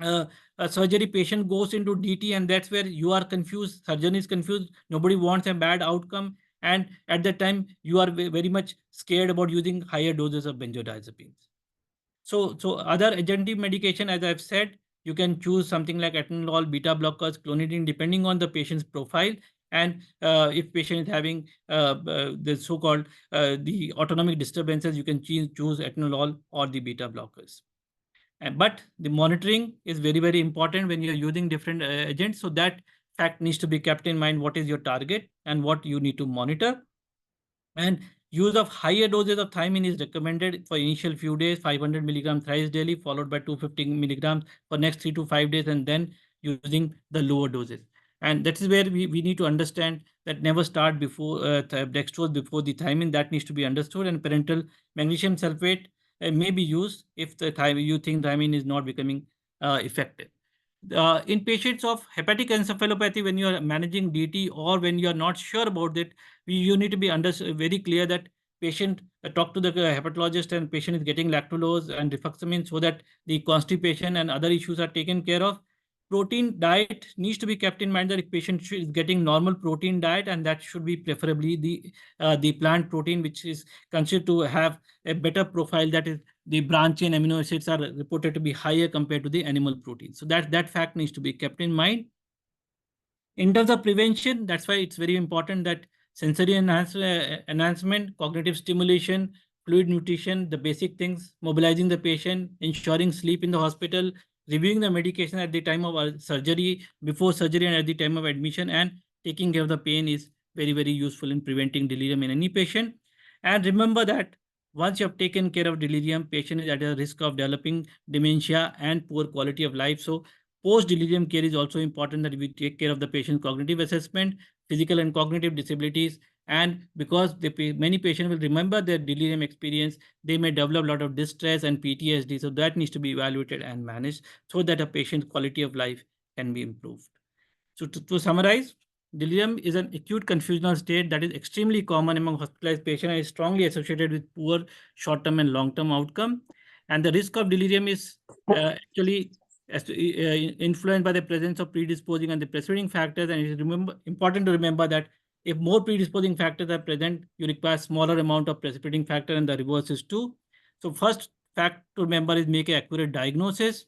a surgery, patient goes into DT, and that's where you are confused, surgeon is confused, nobody wants a bad outcome, and at that time you are very much scared about using higher doses of benzodiazepines. So other adjunctive medication, as I've said, you can choose something like atenolol, beta blockers, clonidine, depending on the patient's profile. And if patient is having the so-called the autonomic disturbances, you can choose atenolol or the beta blockers. But the monitoring is very, very important when you're using different agents. So that fact needs to be kept in mind, what is your target and what you need to monitor. And use of higher doses of thiamine is recommended for initial few days, 500 milligrams thrice daily, followed by 250 milligrams for next 3 to 5 days, and then using the lower doses. And that is where we need to understand that never start before dextrose before the thiamine. That needs to be understood. And parenteral magnesium sulfate may be used if the you think thiamine is not becoming effective. In patients of hepatic encephalopathy, when you are managing DT or when you are not sure about it, you need to be very clear that patient talk to the hepatologist and patient is getting lactulose and rifaximin, so that the constipation and other issues are taken care of. Protein diet needs to be kept in mind, that if patient is getting normal protein diet, and that should be preferably the plant protein, which is considered to have a better profile, that is the branch chain amino acids are reported to be higher compared to the animal protein. So that fact needs to be kept in mind. In terms of prevention, that's why it's very important that sensory enhancement, cognitive stimulation, fluid nutrition, the basic things, mobilizing the patient, ensuring sleep in the hospital, reviewing the medication at the time of surgery, before surgery, and at the time of admission, and taking care of the pain is very, very useful in preventing delirium in any patient. And remember that once you have taken care of delirium, patient is at a risk of developing dementia and poor quality of life. So post-delirium care is also important, that we take care of the patient's cognitive assessment, physical and cognitive disabilities. And because many patients will remember their delirium experience, they may develop a lot of distress and PTSD. So that needs to be evaluated and managed so that a patient's quality of life can be improved. So to summarize, delirium is an acute confusional state that is extremely common among hospitalized patients and is strongly associated with poor short-term and long-term outcome. And the risk of delirium is actually influenced by the presence of predisposing and the precipitating factors. And it is important to remember that if more predisposing factors are present, you require smaller amount of precipitating factor, and the reverse is true. So first fact to remember is make an accurate diagnosis.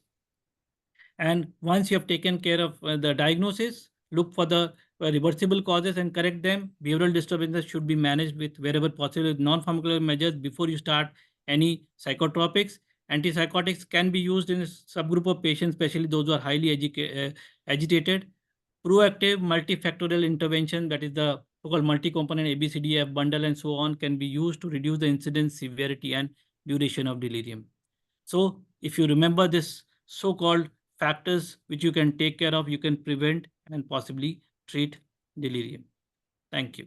And once you have taken care of the diagnosis, look for the reversible causes and correct them. Behavioral disturbances should be managed with wherever possible with non-pharmacological measures before you start any psychotropics. Antipsychotics can be used in a subgroup of patients, especially those who are highly agitated. Proactive multifactorial intervention, that is the so-called multi-component ABCDF bundle and so on, can be used to reduce the incidence, severity, and duration of delirium. So if you remember this so-called factors which you can take care of, you can prevent and possibly treat delirium. Thank you.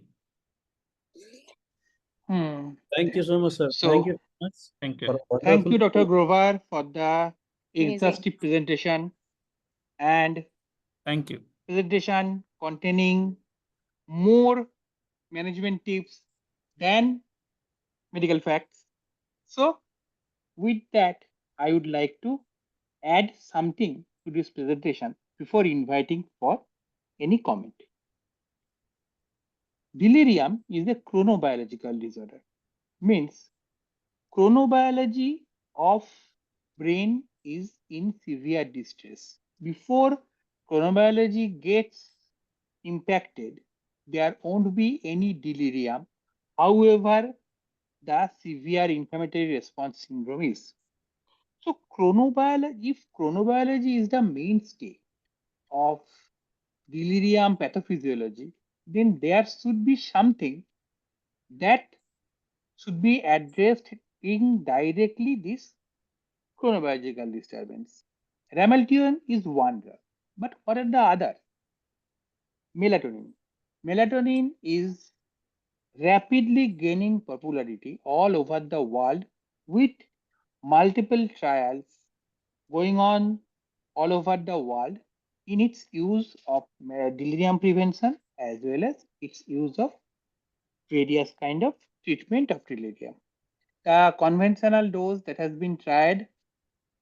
Thank you so much, sir. So, Thank you so much. Thank for you. a thank you, wonderful Dr. Grover, for the Amazing. exhaustive presentation and Thank you. presentation containing more management tips than medical facts. So with that, I would like to add something to this presentation before inviting for any comment. Delirium is a chronobiological disorder. Means chronobiology of brain is in severe distress. Before chronobiology gets impacted, there won't be any delirium. However, the severe inflammatory response syndrome is. So chronobiology, if chronobiology is the mainstay of delirium pathophysiology, then there should be something that should be addressed in directly this chronobiological disturbance. Ramelteon is one drug, but what are the other? Melatonin. Melatonin is rapidly gaining popularity all over the world with multiple trials going on all over the world in its use of delirium prevention as well as its use of various kind of treatment of delirium. The conventional dose that has been tried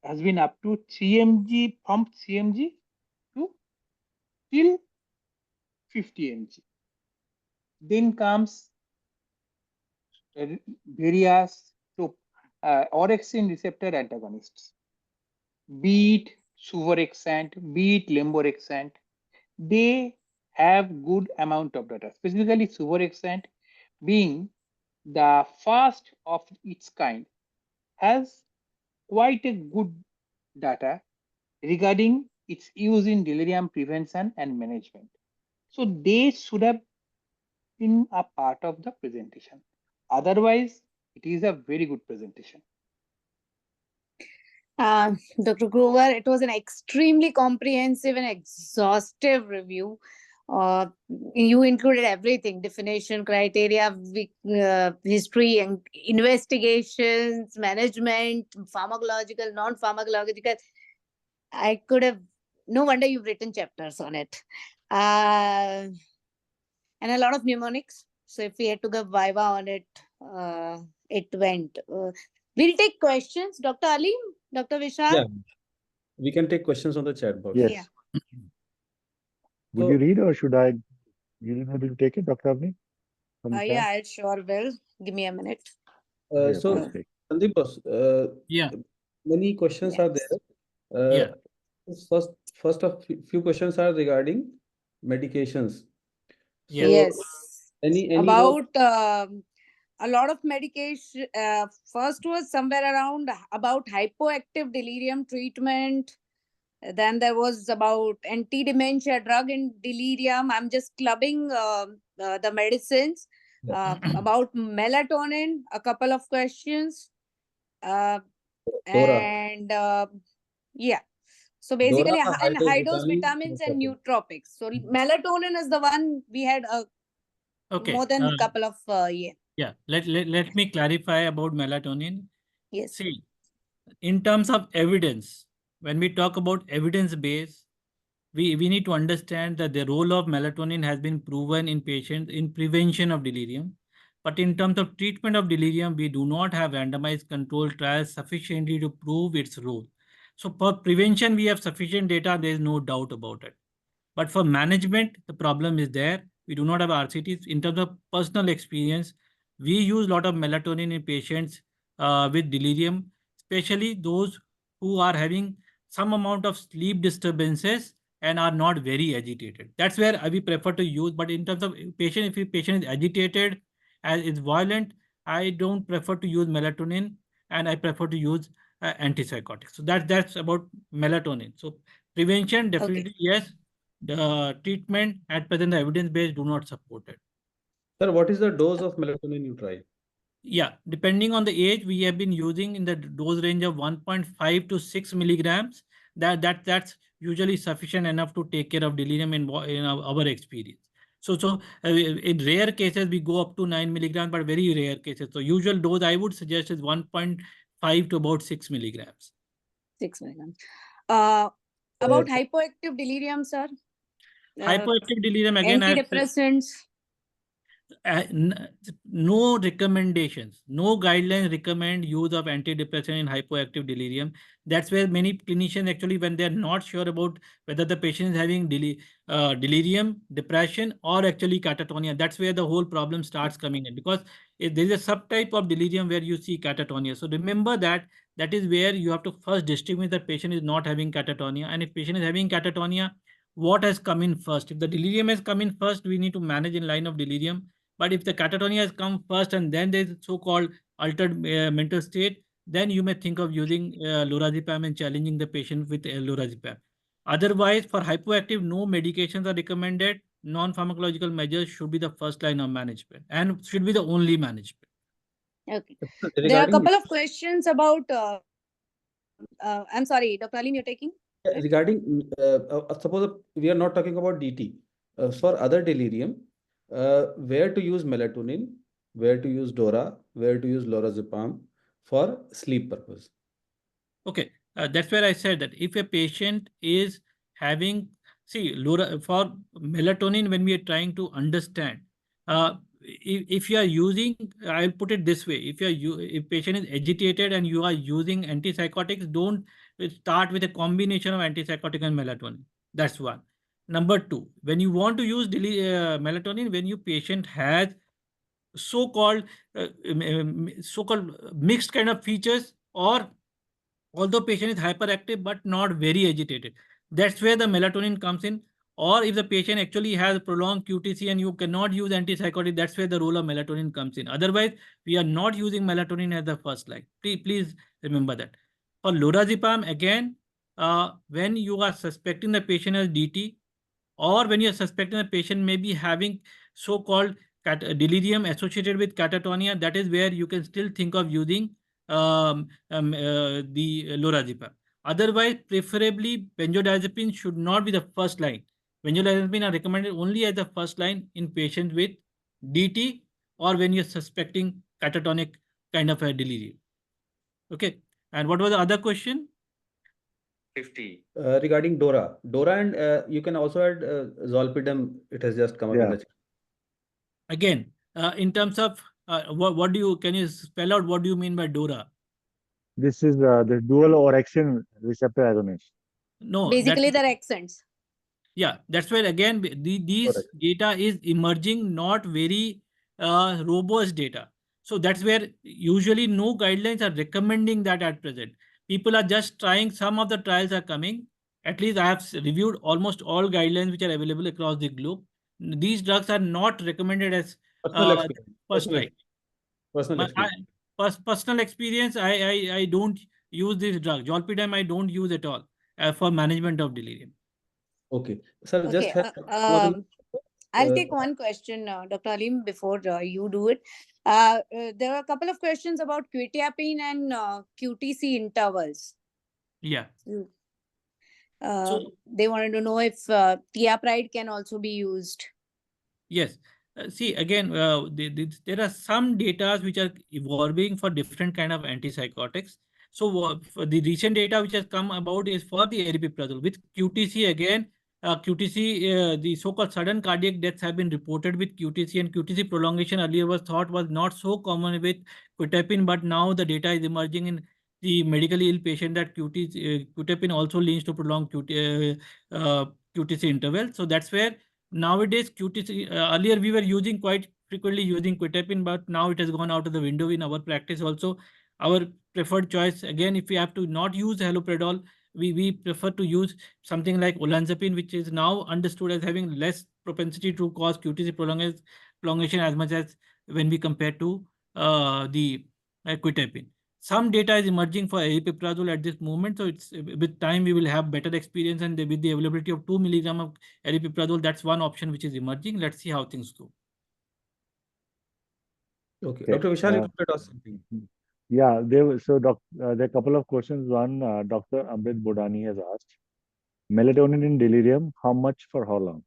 has been up to 3 mg from 3 mg to till 50 mg. Then comes various orexin receptor antagonists, be it suvorexant, be it lemborexant. They have good amount of data, specifically suvorexant being the first of its kind has quite a good data regarding its use in delirium prevention and management. So they should have been a part of the presentation. Otherwise, it is a very good presentation. Dr. Grover, it was an extremely comprehensive and exhaustive review. You included everything: definition, criteria, history, and investigations, management, pharmacological, non-pharmacological. I could have, no wonder you've written chapters on it. And a lot of mnemonics. So if we had to give viva on it, it went. We'll take questions. Dr. Ali, Dr. Vishal? Yeah, we can take questions on the chat box. Yes. Yeah. Will So- you read or should I? Will you able to take it, Dr. Avni? From the chat? Yeah, I sure will. Give me a minute. Yeah, So, please take. Sandeep boss, Yeah. many questions are there. Yeah. First of few questions are regarding medications. Yeah. Yes. Any About a lot of medication. First was somewhere around about hypoactive delirium treatment. Then there was about anti-dementia drug in delirium. I'm just clubbing the medicines. About melatonin, a couple of questions. Dora. And yeah. So basically, Dora, and high dose vitamin, vitamins and nootropics. nootropics. So melatonin is the one we had Okay. more than a couple of yeah. Yeah. Let me clarify about melatonin. Yes. See, in terms of evidence, when we talk about evidence base, we need to understand that the role of melatonin has been proven in patients in prevention of delirium. But in terms of treatment of delirium, we do not have randomized controlled trials sufficiently to prove its role. So for prevention, we have sufficient data. There is no doubt about it. But for management, the problem is there. We do not have RCTs. In terms of personal experience, we use a lot of melatonin in patients with delirium, especially those who are having some amount of sleep disturbances and are not very agitated. That's where we prefer to use. But in terms of patient, if a patient is agitated and is violent, I don't prefer to use melatonin, and I prefer to use antipsychotics. So that's about melatonin. So prevention, definitely yes. The treatment at present, the evidence base do not support it. Sir, what is the dose of melatonin you try? Yeah, depending on the age, we have been using in the dose range of 1.5 to 6 milligrams. That's usually sufficient enough to take care of delirium in our experience. So in rare cases, we go up to 9 milligrams, but very rare cases. So usual dose I would suggest is 1.5 to about 6 milligrams. 6 milligrams. About hypoactive delirium, sir. Hypoactive delirium, again, Antidepressants. No recommendations, no guidelines recommend use of antidepressant in hypoactive delirium. That's where many clinicians actually, when they're not sure about whether the patient is having delirium, depression, or actually catatonia, that's where the whole problem starts coming in, because there's a subtype of delirium where you see catatonia. So remember that that is where you have to first distinguish that patient is not having catatonia, and if patient is having catatonia, what has come in first. If the delirium has come in first, we need to manage in line of delirium. But if the catatonia has come first and then there's so-called altered mental state, then you may think of using lorazepam and challenging the patient with lorazepam. Otherwise, for hypoactive, no medications are recommended. Non-pharmacological measures should be the first line of management and should be the only management. Okay. There are a Regarding couple of questions about, I'm sorry, Dr. Alim, you're taking? regarding suppose we are not talking about DT. For other delirium, where to use melatonin, where to use DORA, where to use lorazepam for sleep purpose. Okay, that's where I said that if a patient is having, see, for melatonin, when we are trying to understand, if you are using, I'll put it this way: if patient is agitated and you are using antipsychotics, don't start with a combination of antipsychotic and melatonin. That's one. Number two, when you want to use melatonin, when your patient has so-called so-called mixed kind of features, or although patient is hyperactive but not very agitated, that's where the melatonin comes in. Or if the patient actually has prolonged QTC and you cannot use antipsychotic, that's where the role of melatonin comes in. Otherwise, we are not using melatonin as the first line. Please remember that. For lorazepam, again, when you are suspecting the patient has DT, or when you're suspecting the patient may be having so-called delirium associated with catatonia, that is where you can still think of using the lorazepam. Otherwise, preferably benzodiazepine should not be the first line. Benzodiazepine are recommended only as the first line in patients with DT or when you're suspecting catatonic kind of a delirium. Okay. And what was the other question? 50. Regarding DORA and you can also add zolpidem. It has just come up in the chat. Again, in terms of what do you, can you spell out what do you mean by DORA? This is the dual orexin receptor agonist. No, basically their accents. Yeah, that's where again these data is emerging, not very robust data. So that's where usually no guidelines are recommending that at present. People are just trying, some of the trials are coming. At least I have reviewed almost all guidelines which are available across the globe. These drugs are not recommended as first line. Personal experience. Personal experience, I don't use this drug. Zolpidem I don't use at all for management of delirium. Okay, sir, Okay. just have I'll take one question, Dr. Alim, before you do it. There are a couple of questions about quetiapine and QTC intervals. Yeah. They wanted to know if tiapride can also be used. Yes. See, again, there are some data which are evolving for different kind of antipsychotics. So for the recent data which has come about is for the aripiprazole. With QTC, again, QTC, the so-called sudden cardiac deaths have been reported with QTC, and QTC prolongation earlier was thought was not so common with quetiapine, but now the data is emerging in the medically ill patient that quetiapine also leads to prolonged QTC interval. So that's where nowadays QTC, earlier we were using quite frequently using quetiapine, but now it has gone out of the window in our practice also. Our preferred choice, again, if we have to not use haloperidol, we prefer to use something like olanzapine, which is now understood as having less propensity to cause QTC prolongation as much as when we compare to the quetiapine. Some data is emerging for aripiprazole at this moment, so it's with time we will have better experience, and with the availability of 2 milligram of aripiprazole, that's one option which is emerging. Let's see how things go. Okay, Dr. Vishal, you wanted to ask something. Yeah, there are a couple of questions. One, Dr. Amrit Bodani has asked, melatonin in delirium, how much for how long?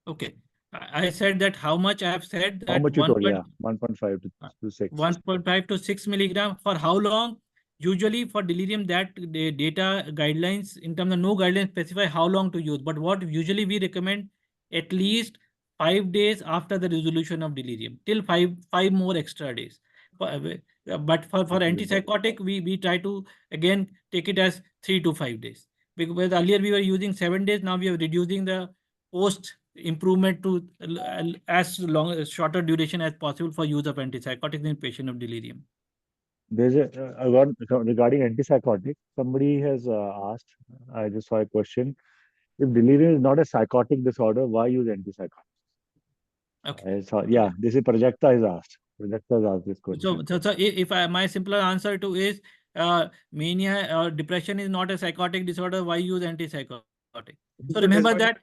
Okay, I said that how much. I have said that how much you told, 1.5 to 6. 1.5 to 6 milligram. For how long? Usually for delirium, that the data guidelines in terms of no guidelines specify how long to use. But what usually we recommend, at least 5 days after the resolution of delirium, till five more extra days. But for antipsychotic, we try to again take it as 3 to 5 days. Because earlier we were using 7 days, now we are reducing the post improvement to as long shorter duration as possible for use of antipsychotics in patient of delirium. There's regarding antipsychotic, somebody has asked, I just saw a question. If delirium is not a psychotic disorder, why use antipsychotics? Okay. I saw, yeah, this is Prajakta is asked. Projekta has asked this question. So if my simpler answer to is mania or depression is not a psychotic disorder, why use antipsychotic? So remember that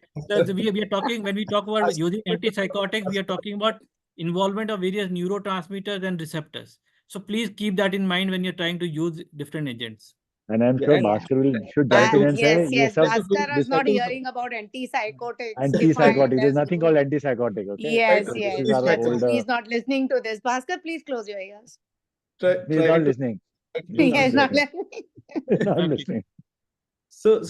we are talking, when we talk about using antipsychotics, we are talking about involvement of various neurotransmitters and receptors. So please keep that in mind when you're trying to use different agents. And I'm Yeah, sure and Bhaskar should jump in and say, Yes, ये yes. सब Bhaskar was not second, hearing about antipsychotics. antipsychotic. There's There's nothing called antipsychotic, okay? Yes, This yes. is our That's older. he's not listening to this. Bhaskar, please close your ears. He's try not to listening. He's He not is not listening. listening. He's not Okay. listening. so If-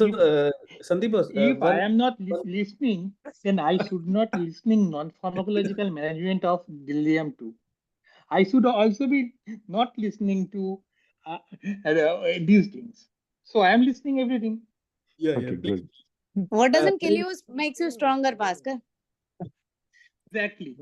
Sandeep, If I one am not listening, then I should not listening non-pharmacological management of Delirium 2. I should also be not listening to these things. So I am listening everything. yeah, Okay, please. good. What doesn't kill There you makes you stronger, Bhaskar. Exactly.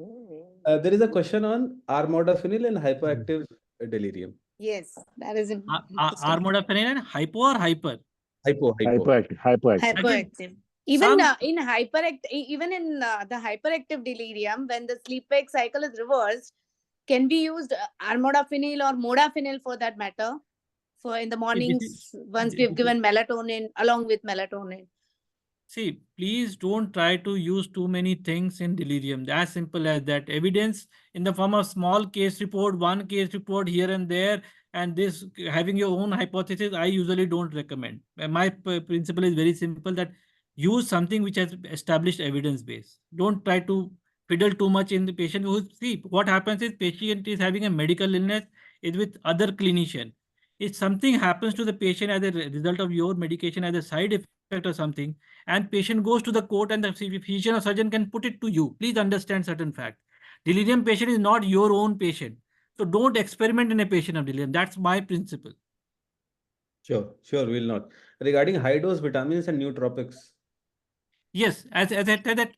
there is a question on armodafinil and hypoactive delirium. Yes, that is Are modafinil and hypo or hyper? Hypo. Hyperactive. Hyperactive. hyperactive. Even Some in hyperactive, even in the hyperactive delirium, when the sleep-wake cycle is reversed, can be used armodafinil or modafinil for that matter. For in the See, this mornings, is- once we've given melatonin along with melatonin. See, please don't try to use too many things in delirium. As simple as that. Evidence in the form of small case report, one case report here and there, and this having your own hypothesis, I usually don't recommend. My principle is very simple, that use something which has established evidence base. Don't try to fiddle too much in the patient. Who see what happens is patient is having a medical illness, is with other clinician. If something happens to the patient as a result of your medication as a side effect or something, and patient goes to the court and the physician or surgeon can put it to you. Please understand certain fact. Delirium patient is not your own patient. So don't experiment in a patient of delirium. That's my principle. Sure, will not. Regarding high dose vitamins and nootropics. Yes, as I said that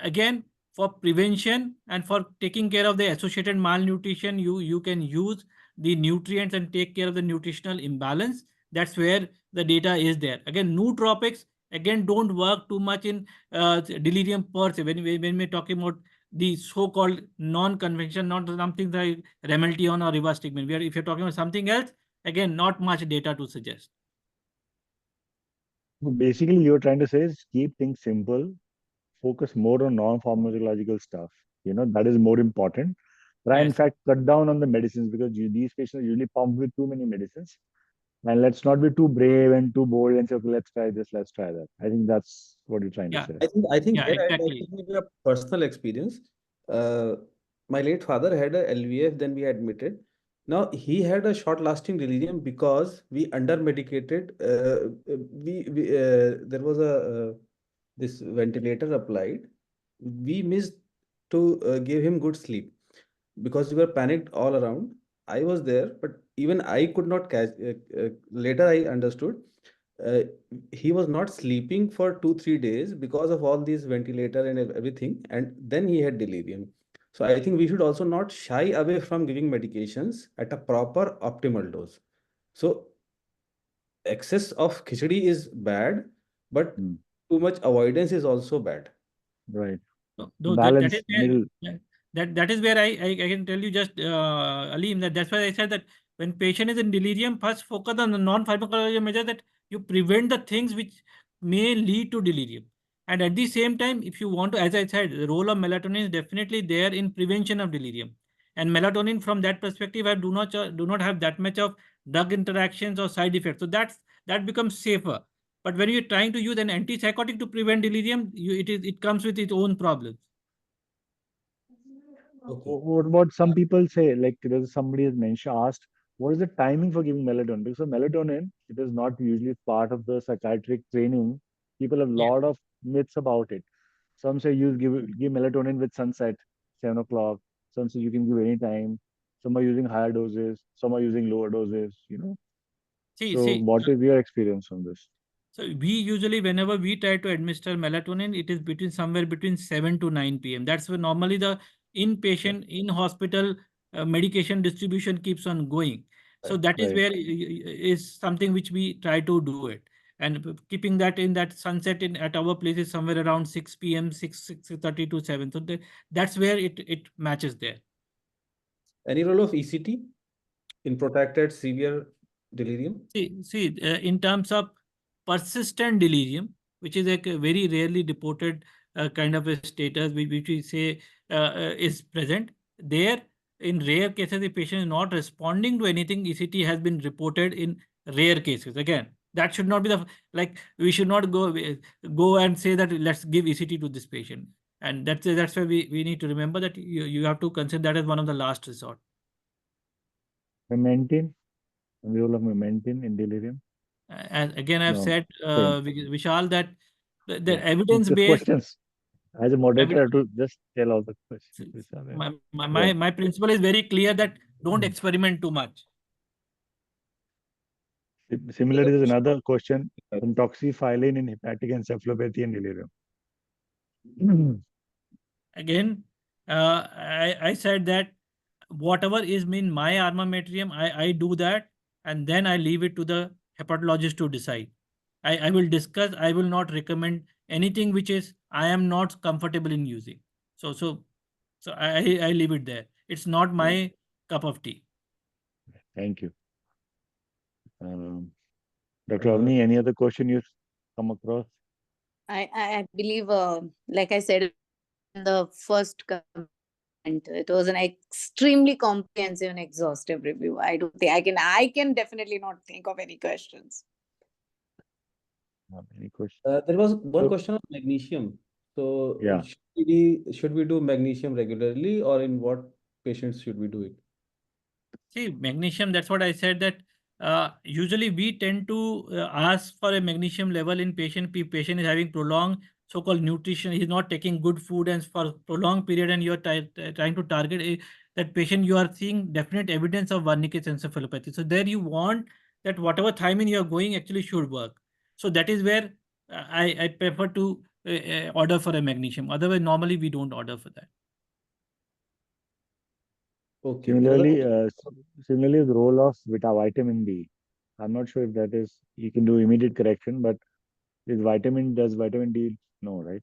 again, for prevention and for taking care of the associated malnutrition, you can use the nutrients and take care of the nutritional imbalance. That's where the data is there. Again, nootropics again don't work too much in delirium per se. When we're talking about the so-called non-conventional, not something like Remeltion or rivastigmine. If you're talking about something else, again, not much data to suggest. Basically, you're trying to say is keep things simple, focus more on non-pharmacological stuff. That is more important. Try, in Yes. fact, cut down on the medicines because these patients are usually pumped with too many medicines. And let's not be too brave and too bold and say, okay, let's try this, let's try that. I think that's what you're trying to Yeah. say. I think Yeah. here I'd like to Exactly. give you a personal experience. Uh, my late father had a LVF, then we admitted. Now he had a short-lasting delirium because we under-medicated. There was a this ventilator applied. We missed to give him good sleep because we were panicked all around. I was there, but even I could not catch. Later, I understood uh, he was not sleeping for 2 3 days because of all these ventilator and everything, and then he had delirium. So I think we should also not shy away from giving medications at a proper optimal dose. So excess of khichdi is bad, but Hmm. too much avoidance is also bad. Right. That is Balance, where middle. that is where I can tell you just Alim, that's why I said that when patient is in delirium, first focus on the non-pharmacological measure, that you prevent the things which may lead to delirium. And at the same time, if you want to, as I said, the role of melatonin is definitely there in prevention of delirium. And melatonin, from that perspective, I do not have that much of drug interactions or side effects. So that becomes safer. But when you're trying to use an antipsychotic to prevent delirium, it comes with its own problems. Okay. What about some people say, like there's somebody has mentioned, asked, what is the timing for giving melatonin? Because melatonin, it is not usually part of the psychiatric training. People have a Yeah. lot of myths about it. Some say give melatonin with sunset, 7 o'clock. Some say you can give any time. Some are using higher doses. Some are using lower doses. So, See, what is your experience on this? so we usually, whenever we try to administer melatonin, it is between somewhere between 7 to 9 p.m. That's where normally the Yeah, inpatient, in-hospital medication distribution keeps on going. So that is right. where is something which we try to do it. And keeping that in that sunset in at our place is somewhere around 6 p.m., 6:30 to 7. So that's where it matches there. Any role of ECT in protracted severe delirium? See, in terms of persistent delirium, which is like a very rarely reported kind of a status which we say is present, there in rare cases, the patient is not responding to anything. ECT has been reported in rare cases. Again, that should not be the like we should not go and say that let's give ECT to this patient. And that's why we need to remember that you have to consider that as one of the last resort. Memantine, the role of memantine in delirium. And again, I've No, said, same. Vishal, that the Yeah, it's just evidence-based, questions. As a moderator, I evi- have to just tell all the questions. Which are there. my, my, Go my on. my principle is very clear that don't Hmm. experiment too much. Similarly, there's another question: intoxifylline in hepatic encephalopathy and delirium. Again, I said that whatever is in my armamentarium, I do that, and then I leave it to the hepatologist to decide. I will discuss, I will not recommend anything which is I am not comfortable in using. So I leave it there. It's not Yeah, my cup of tea. thank you. Dr. Uh, Avni, any other question you've come across? I believe, like I said in the first comment, it was an extremely comprehensive and exhaustive review. I don't think I can definitely not think of any questions. Any question? there was one So, question on magnesium. So yeah, should we do magnesium regularly, or in what patients should we do it? See, magnesium, that's what I said that usually we tend to ask for a magnesium level in patient is having prolonged so-called nutrition. He's not taking good food and for prolonged period and you're trying to target that patient, you are seeing definite evidence of Wernicke's encephalopathy. So there you want that whatever thiamine you are going actually should work. So that is where I prefer to order for a magnesium. Otherwise, normally we don't order for that. Okay. Another similarly, question. similarly, the role of vitamin D. I'm not sure if that is you can do immediate correction, but does vitamin D? No, right?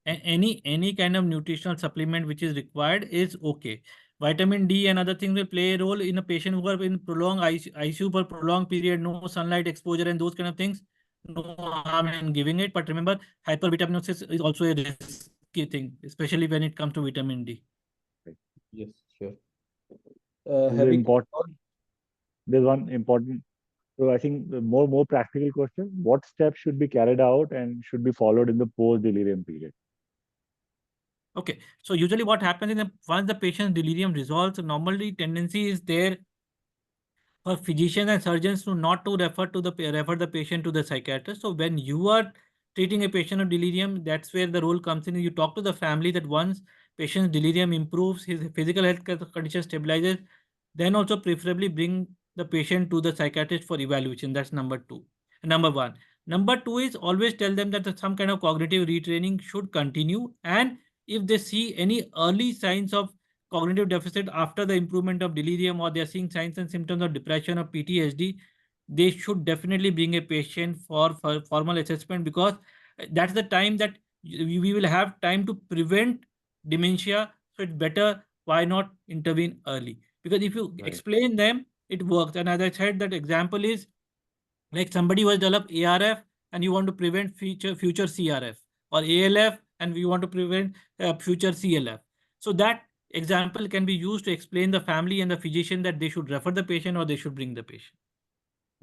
Any kind of nutritional supplement which is required is okay. Vitamin D and other things will play a role in a patient who are in prolonged ICU for prolonged period, no sunlight exposure and those kind of things. No harm in giving it. But remember, hypervitaminosis is also a risky thing, especially when it comes to vitamin D. Yes, sure. There's Have an we important. There's one important. So I think the more practical question: what steps should be carried out and should be followed in the post delirium period? Okay, so usually what happens in once the patient's delirium resolves, normally tendency is there for physicians and surgeons to not to refer the patient to the psychiatrist. So when you are treating a patient of delirium, that's where the role comes in. You talk to the family that once patient's delirium improves, his physical health condition stabilizes, then also preferably bring the patient to the psychiatrist for evaluation. That's number two. Number one. Number two is always tell them that some kind of cognitive retraining should continue. And if they see any early signs of cognitive deficit after the improvement of delirium or they are seeing signs and symptoms of depression or PTSD, they should definitely bring a patient for formal assessment because that's the time that we will have time to prevent dementia. So it's better why not intervene early? Because if you Right. explain them, it works. And as I said, that example is like somebody who has developed ARF and you want to prevent future CRF or ALF and we want to prevent future CLF. So that example can be used to explain the family and the physician that they should refer the patient or they should bring the patient.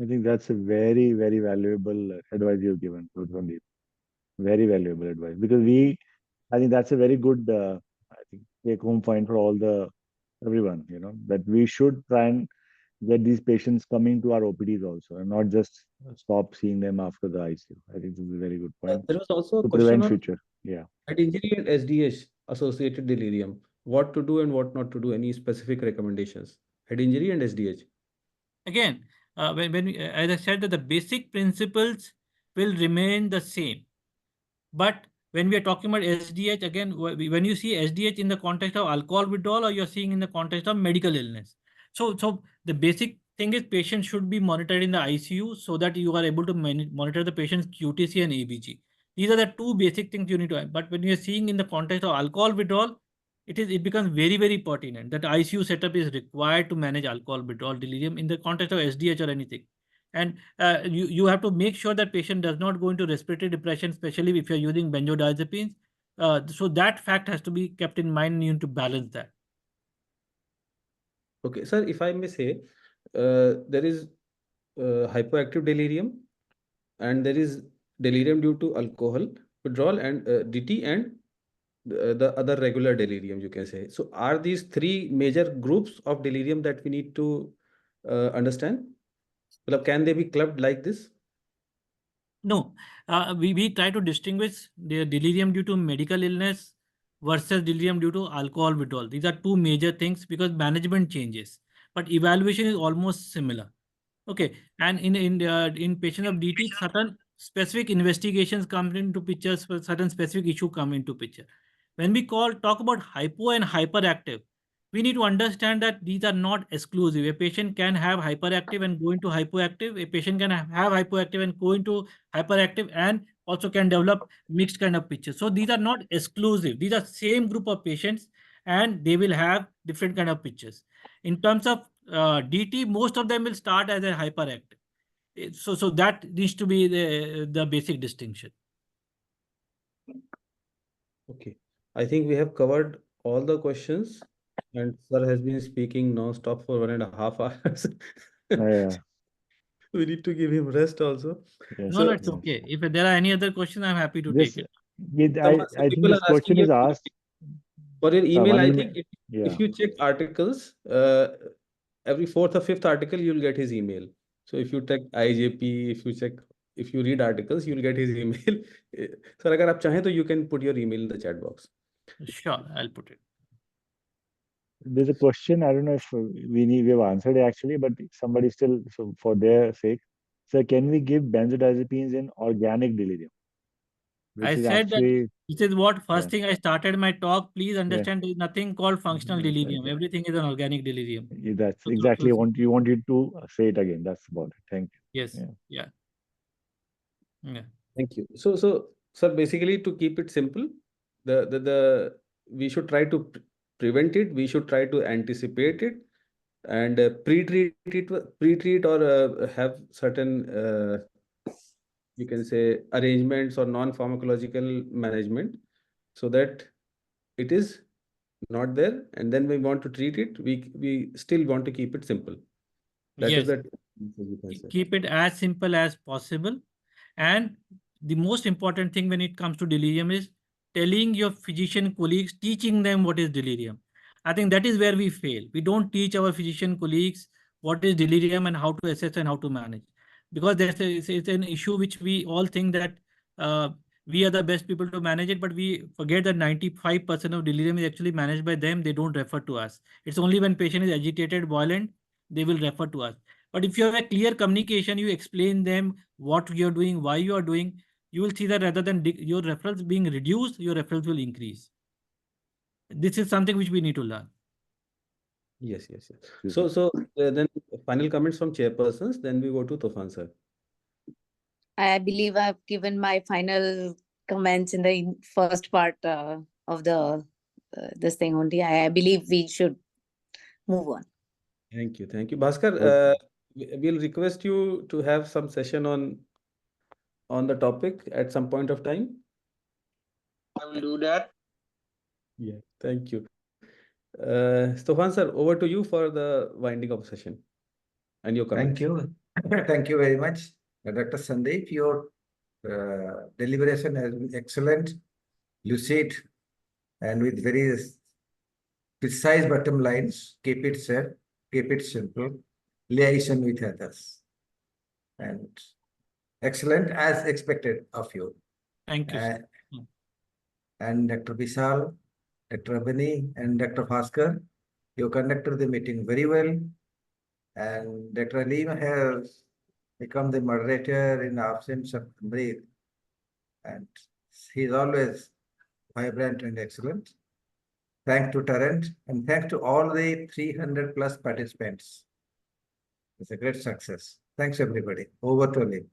I think that's a very valuable advice you've given, Dr. Sandeep. Very valuable advice because I think that's a very good, I think, take home point for everyone. That we should try and get these patients coming to our OPDs also, and not just stop seeing them after the ICU. I think this is a very good point There was also a to question prevent on future. Yeah. head injury and SDH associated delirium. What to do and what not to do? Any specific recommendations? Head injury and SDH. Again, as I said, that the basic principles will remain the same. But when we are talking about SDH, again, when you see SDH in the context of alcohol withdrawal, or you're seeing in the context of medical illness. So the basic thing is patient should be monitored in the ICU so that you are able to monitor the patient's QTC and ABG. These are the two basic things you need to have. But when you're seeing in the context of alcohol withdrawal, it becomes very, very pertinent that ICU setup is required to manage alcohol withdrawal delirium in the context of SDH or anything. And you have to make sure that patient does not go into respiratory depression, especially if you're using benzodiazepines. So that fact has to be kept in mind, and you need to balance that. Okay, sir, if I may say, there is hypoactive delirium and there is delirium due to alcohol withdrawal and DT and the other regular delirium, you can say. So are these three major groups of delirium that we need to understand? Well, can they be clubbed like this? No, we try to distinguish the delirium due to medical illness versus delirium due to alcohol withdrawal. These are two major things because management changes, but evaluation is almost similar. Okay, and in patients of DT, certain specific investigations come into picture, certain specific issue come into picture. When we talk about hypo and hyperactive, we need to understand that these are not exclusive. A patient can have hyperactive and go into hypoactive. A patient can have hypoactive and go into hyperactive, and also can develop mixed kind of picture. So these are not exclusive. These are same group of patients, and they will have different kind of pictures. In terms of DT, most of them will start as a hyperactive. So that needs to be the basic distinction. Okay, I think we have covered all the questions, and sir has been speaking non-stop for 1.5 hours. Yeah. We need to give him rest also. Yes. No, So it's okay. If there are any other questions, I'm happy to This, take it. I think people this are asking question you is asked. for your email. One I email. think Yeah. if you check articles, every fourth or fifth article, you'll get his email. So if you check IJP, if you read articles, you'll get his email. Sir, अगर आप चाहें तो you can put your email in the chat box. Sure, I'll put it. There's a question. I don't know if we have answered it actually, but somebody still, so for their sake, so can we give benzodiazepines in organic delirium? Which I is said that actually, this is what first yeah, thing I started my talk. Please understand there is nothing called functional Yes, delirium. okay. Everything is an organic delirium. That's So- exactly so- want you to say it again. That's about it. Thank you. Yes. Yeah. Yeah. Thank you. So, sir, basically to keep it simple, the we should try to prevent it. We should try to anticipate it and pre-treat or have certain you can say arrangements or non-pharmacological management so that it is not there, and then we want to treat it. We still want to keep it simple. That is Yes. that you can say. Keep it as simple as possible. And the most important thing when it comes to delirium is telling your physician colleagues, teaching them what is delirium. I think that is where we fail. We don't teach our physician colleagues what is delirium and how to assess and how to manage. Because it's an issue which we all think that we are the best people to manage it, but we forget that 95% of delirium is actually managed by them. They don't refer to us. It's only when patient is agitated, violent, they will refer to us. But if you have a clear communication, you explain them what you're doing, why you are doing, you will see that rather than your referrals being reduced, your referrals will increase. This is something which we need to learn. Yes. So then final comments from chairpersons, then we go to Tufan sir. I believe I've given my final comments in the first part of the this thing only. I believe we should move on. Thank you. Bhaskar, we'll request you to have some session on the topic at some point of time. I will do that. Yeah, thank you. Stefan sir, over to you for the winding up session and your comments. Thank you. Thank you very much, Dr. Sandeep. Your deliberation has been excellent, lucid, and with very precise bottom lines. Keep it safe, keep it simple. liaison with others. And excellent as expected of you. Thank you, sir. And Dr. Vishal, Dr. Abani, and Dr. Bhaskar, you conducted the meeting very well. And Dr. Ali has become the moderator in absence of Breathe. And he's always vibrant and excellent. Thanks to Tarrant and thanks to all the 300 plus participants. It's a great success. Thanks, everybody. Over to Ali.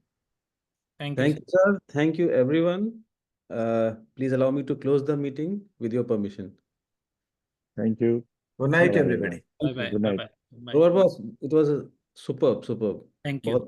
Thank you, Thank sir. you, sir. Thank you, everyone. Please allow me to close the meeting with your permission. Thank you. Good night, Bye-bye, everybody. Bye bye. Good Bye night. bye. Bye. Robert boss, it was superb. Thank you. बहुत